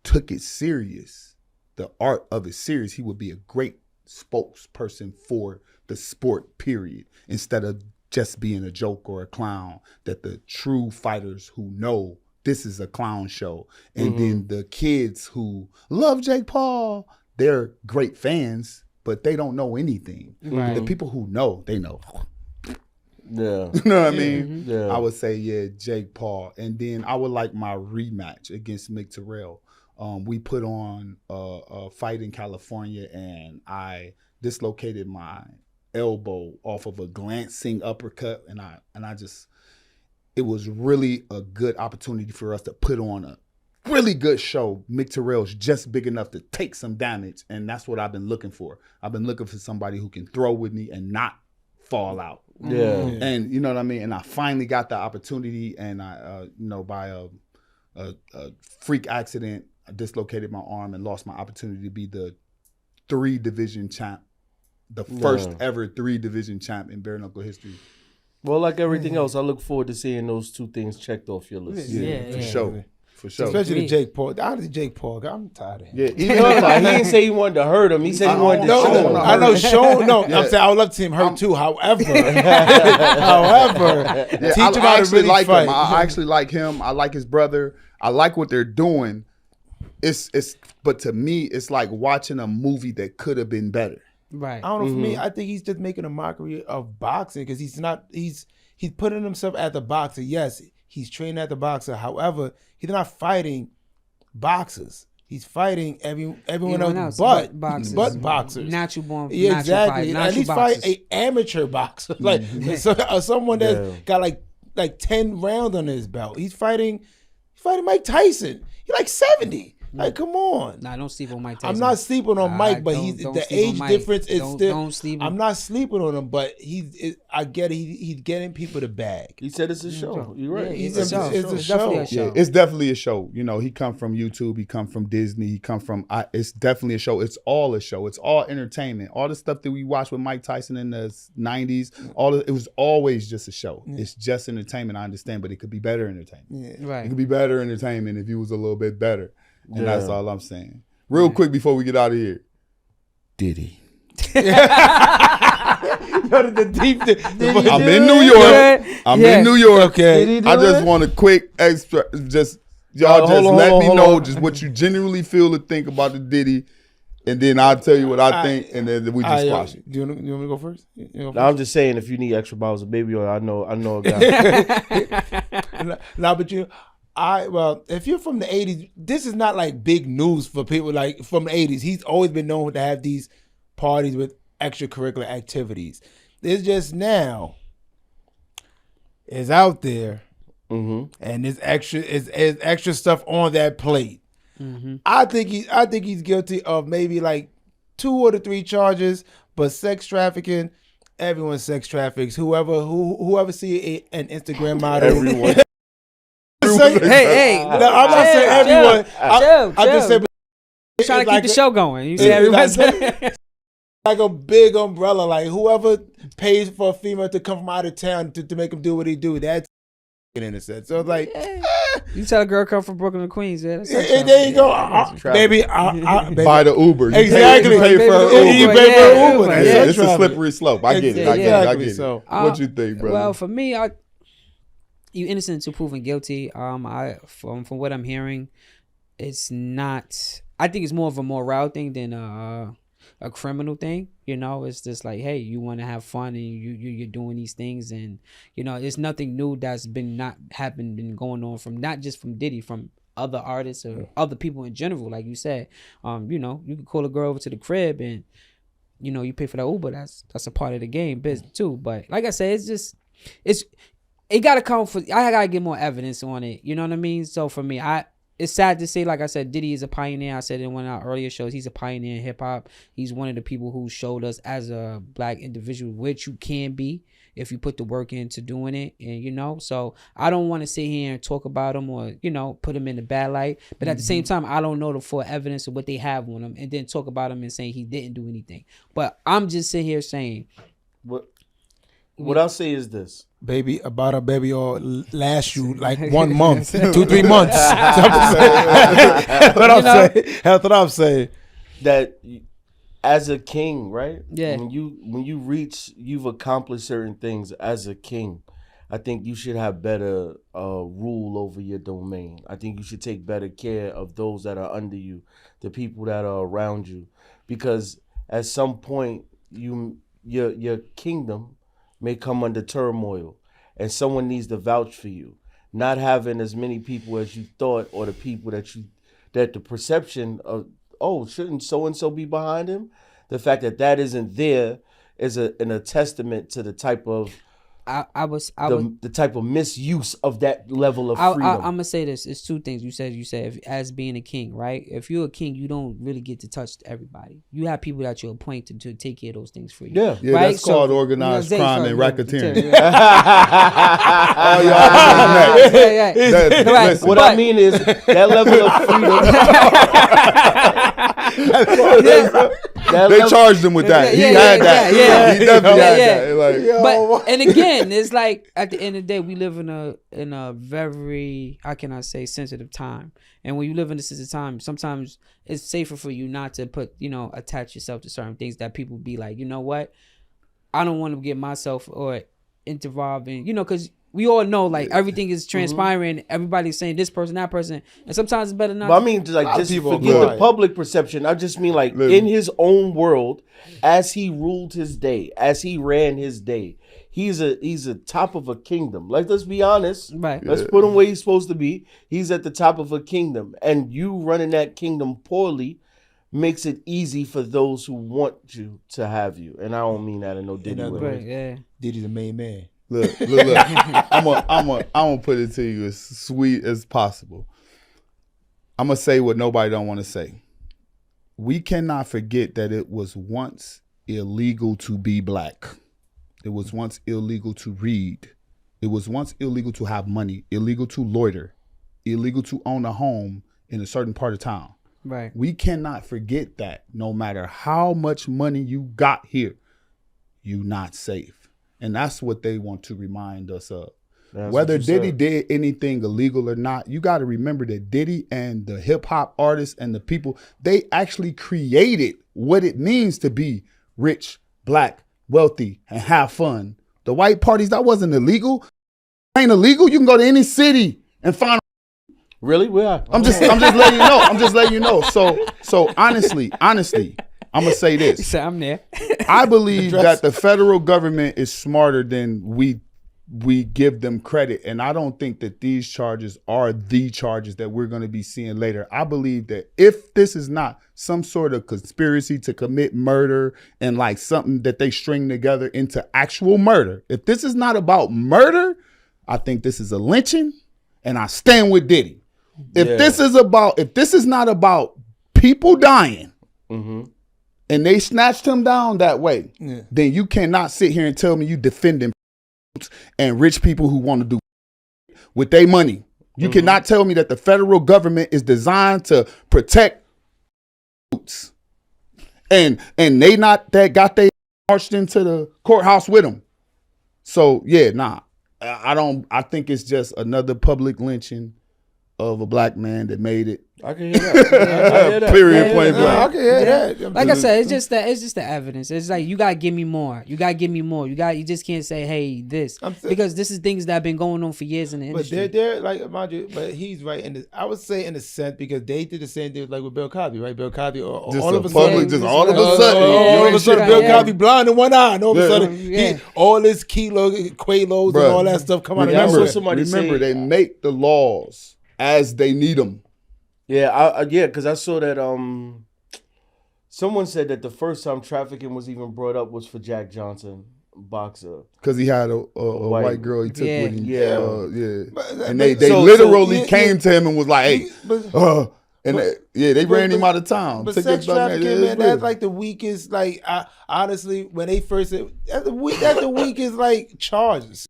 took it serious, the art of it serious, he would be a great spokesperson for the sport, period, instead of just being a joke or a clown, that the true fighters who know this is a clown show. And then the kids who love Jake Paul, they're great fans, but they don't know anything. Right. The people who know, they know. Yeah. You know what I mean? Yeah. I would say, Jake Paul. And then I would like my rematch against Mick Terrell. We put on a fight in California and I dislocated my elbow off of a glancing uppercut, and it was really a good opportunity for us to put on a really good show. Mick Terrell's just big enough to take some damage, and that's what I've been looking for. I've been looking for somebody who can throw with me and not fall out. Yeah. And you know what I mean? And I finally got the opportunity, and I, by a freak accident, I dislocated my arm and lost my opportunity to be the 3-division champ, the first ever 3-division champ in bare knuckle history. Well, like everything else, I look forward to seeing those 2 things checked off your list. For sure. For sure. Especially the Jake Paul. Honestly, Jake Paul, I'm tired of him. Yeah, He didn't say he wanted to hurt him. He said he wanted to show him. I know Sean. No, I'm saying I would love to see him hurt too. However, teach him how to really like fight. him. I actually like him. I like his brother. I like what they're doing. But to me, it's like watching a movie that could have been better. Right. I don't know. For me, I think he's just making a mockery of boxing because he's not. He's putting himself as the boxer. Yes, he's trained as the boxer. However, he's not fighting boxers. He's fighting everyone else but boxers. Natural born. Yeah, exactly. Natural At least boxers. fight a amateur boxer, like someone that's got like 10 rounds under his belt. He's fighting Mike Tyson. He's like 70. Like, come on. Nah, don't sleep on Mike Tyson. I'm not sleeping on Mike, but the age difference is still. Don't sleep. I'm not sleeping on him, but I get it. He's getting people the bag. He said it's a show. You're right. Yeah, It's a show. Definitely a show. Yeah, it's definitely a show. He come from YouTube. He come from Disney. He come from. It's definitely a show. It's all a show. It's all entertainment. All the stuff that we watched with Mike Tyson in the 90s. It was always just a show. Yeah. It's just entertainment. I understand, but it could be better entertainment. Yeah. Right. It could be better entertainment if he was a little bit better. And that's all I'm saying. Real quick before we get out of here. Diddy. I'm in New York. I'm in New York. Okay. I just want a quick extra. Y'all let me know just what you genuinely feel to think about the Diddy, and then I'll tell you what I think, and then we just squash it. Do you want me to go first? No, I'm just saying, if you need extra bottles of baby oil, I know a guy. But if you're from the 80s, this is not like big news for people like from the 80s. He's always been known to have these parties with extracurricular activities. It's just now is out there, and there's extra stuff on that plate. I think he's guilty of maybe like 2 or 3 charges, but sex trafficking. Everyone sex traffics. Whoever see an Instagram model. Everyone. Hey, no, I'm not saying everyone. Chill. I just say Trying to keep the show going. You say everyone's like a big umbrella. Like whoever pays for a female to come from out of town to make them do what they do, that's in a sense. So it's like, you tell a girl come from Brooklyn to Queens, yeah. There you go, baby. Buy the Uber. Exactly. You pay for her Uber. You pay for her Uber. It's a slippery slope. I get it. I get it. So, what you think, brother? Well, for me, you innocent until proven guilty. From what I'm hearing, it's not. I think it's more of a morale thing than a criminal thing. It's just like, hey, you want to have fun and you're doing these things, and it's nothing new that's been going on from not just from Diddy, from other artists or other people in general. Like you said, you can call a girl over to the crib and you pay for that Uber. That's a part of the game business too. But like I said, it gotta come for. I gotta get more evidence on it. You know what I mean? So for me, it's sad to say, like I said, Diddy is a pioneer. I said in one of our earlier shows, he's a pioneer in hip hop. He's one of the people who showed us as a black individual what you can be if you put the work into doing it. And so I don't want to sit here and talk about him or put him in the bad light. But at the same time, I don't know the full evidence of what they have on him, and then talk about him and saying he didn't do anything. But I'm just sitting here saying, what I'll say is this. Baby, about a baby or last you like 1 month, 2-3 months. That's what I'm saying. That as a king, right? Yeah. When you've accomplished certain things as a king. I think you should have better rule over your domain. I think you should take better care of those that are under you, the people that are around you, because at some point your kingdom may come under turmoil, and someone needs to vouch for you. Not having as many people as you thought, or the people that the perception of, shouldn't so-and-so be behind him? The fact that isn't there is a testament to the type of the type of misuse of that level of freedom. I'm gonna say this. It's two things. You said as being a king, right? If you're a king, you don't really get to touch everybody. You have people that you appoint to take care of those things for you. Yeah, right? That's called organized crime and racketeering. What I mean is that level of freedom. They charged him with that. He had that. Yeah. He definitely had that. Like, but and again, it's like at the end of the day, we live in a very, how can I say, sensitive time. And when you live in a sensitive time, sometimes it's safer for you not to attach yourself to certain things that people be like, you know what, I don't want to get myself or involved in, because we all know like everything is transpiring. Everybody's saying this person, that person, and sometimes it's better not. But I mean, like, just forget the public perception. I just mean like in his own world, as he ruled his day, as he ran his day, he's a top of a kingdom. Like, let's be honest. Right. Let's put him where he's supposed to be. He's at the top of a kingdom, and you running that kingdom poorly makes it easy for those who want you to have you. And I don't mean that in no Diddy way. Right, yeah. Diddy's the main man. Look. I'm gonna put it to you as sweet as possible. I'm gonna say what nobody don't want to say. We cannot forget that it was once illegal to be black. It was once illegal to read. It was once illegal to have money, illegal to loiter, illegal to own a home in a certain part of town. Right. We cannot forget that no matter how much money you got here, you're not safe. And that's what they want to remind us of. That's whether Diddy did anything illegal or not, you got to remember that Diddy and the hip hop artists and the people, they actually created what it means to be rich, black, wealthy, and have fun. The white parties, that wasn't illegal. It ain't illegal. You can go to any city and find. Really? Where? I'm just letting you know. I'm just letting you know. So honestly, I'm gonna say this. So I'm there. I believe that the federal government is smarter than we give them credit, and I don't think that these charges are the charges that we're going to be seeing later. I believe that if this is not some sort of conspiracy to commit murder and like something that they string together into actual murder, if this is not about murder, I think this is a lynching, and I stand with Diddy. If this is not about people dying. Mm-hmm. And they snatched him down that way, then you cannot sit here and tell me you defending and rich people who want to do with their money. You cannot tell me that the federal government is designed to protect and they not that got they marched into the courthouse with them. So I think it's just another public lynching of a black man that made it. I can hear that. Period. Point blank. I can hear that. Like I said, it's just the evidence. It's like you gotta give me more. You just can't say, hey, this, because this is things that have been going on for years in the industry. But they're like, mind you, but he's right I would say in a sense, because they did the same thing like with Bill Cosby, right? Bill Cosby, all of a sudden, Bill Cosby blind in one eye, and all of a sudden, all this Quaalos and all that stuff come out. Remember, they make the laws as they need them. Yeah, because I saw that someone said that the first time trafficking was even brought up was for Jack Johnson, boxer. Because he had a white girl he took with him. Yeah. And they literally came to him and was like, hey, they ran him out of town. But sex trafficking, man, that's like the weakest, like, honestly, when they first said, that's the weakest, like, charges.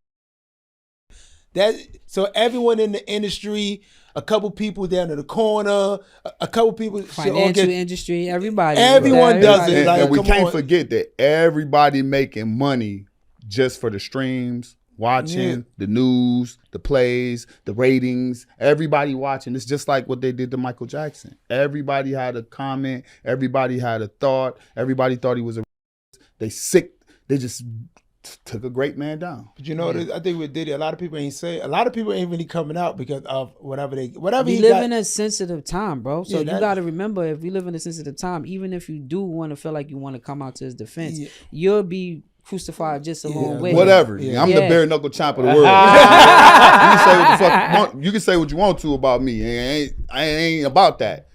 So everyone in the industry, a couple people down in the corner, a couple people financial industry, everyone does it. And we can't forget that everybody making money just for the streams, watching the news, the plays, the ratings. Everybody watching. It's just like what they did to Michael Jackson. Everybody had a comment. Everybody had a thought. Everybody thought he was a. They just took a great man down. But I think with Diddy, a lot of people ain't really coming out because of whatever we live in a sensitive time, bro. So you got to remember, if we live in a sensitive time, even if you do want to feel like you want to come out to his defense, you'll be crucified just along with whatever. I'm the bare knuckle chomp of the world. You can say what you want to about me. I ain't about that.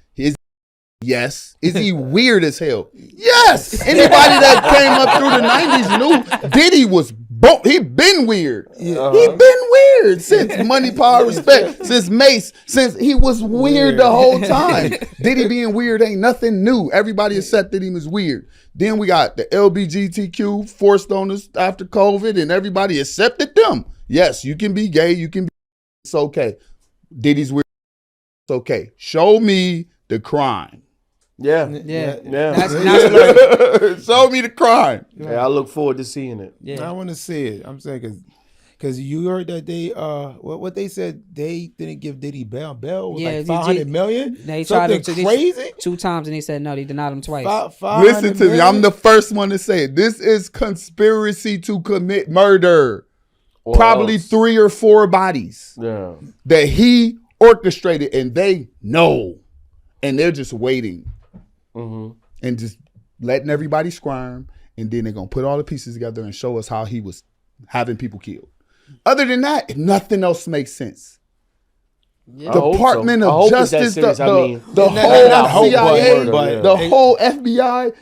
Yes. Is he weird as hell? Yes. Anybody that came up through the 90s knew Diddy was Boom, he been weird. Yeah. He been weird since Money, Power, Respect, since Mace, since he was weird the whole time. Diddy being weird ain't nothing new. Everybody accepted him as weird. Then we got the LGBTQ forced on us after COVID, and everybody accepted them. Yes, you can be gay, you can be. It's okay. Diddy's weird. It's okay. Show me the crime. Yeah. Show me the crime. Yeah, I look forward to seeing it. I want to see it. I'm saying because you heard that they what they said they didn't give Diddy bail. Bail was like $500 million. They tried to crazy 2 times and they said no. They denied him twice. Listen to me. I'm the first one to say it. This is conspiracy to commit murder. Probably 3 or 4 bodies that he orchestrated, and they know, and they're just waiting. And just letting everybody squirm, and then they're gonna put all the pieces together and show us how he was having people killed. Other than that, nothing else makes sense. Department of Justice, the whole CIA, the whole FBI.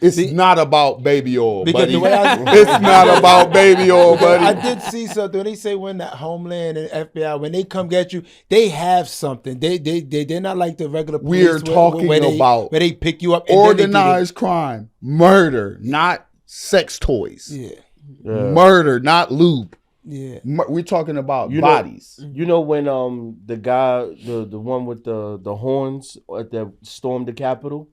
It's not about baby oil, buddy. It's not about baby oil, buddy. I did see something. When they say when that Homeland and FBI, when they come get you, they have something. They're not like the regular police. We're talking about where they pick you up. And organized crime, murder, not sex toys. Murder, not lube. Yeah, we're talking about bodies. You know when the guy, the one with the horns that stormed the Capitol.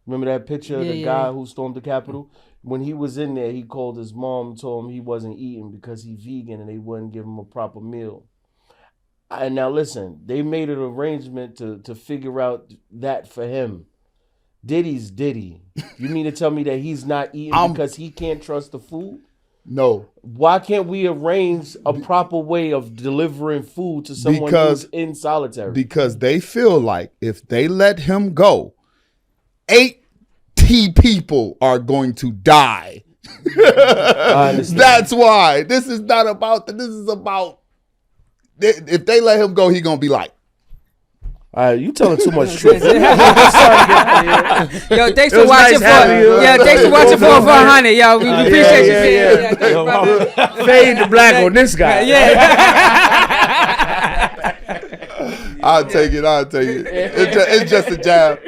Remember that picture of the guy who stormed the Capitol? When he was in there, he called his mom and told him he wasn't eating because he's vegan and they wouldn't give him a proper meal. And now listen, they made an arrangement to figure out that for him. Diddy's Diddy. You mean to tell me that he's not eating because he can't trust the food? No. Why can't we arrange a proper way of delivering food to someone who's in solitary? Because they feel like if they let him go, 80 people are going to die. I understand. That's why. This is not about that. This is about if they let him go, he gonna be like, you telling too much truth. Yo, thanks for watching thanks for watching 400. Yo, we appreciate you. Fade the black on this guy. I'll take it. It's just a jab.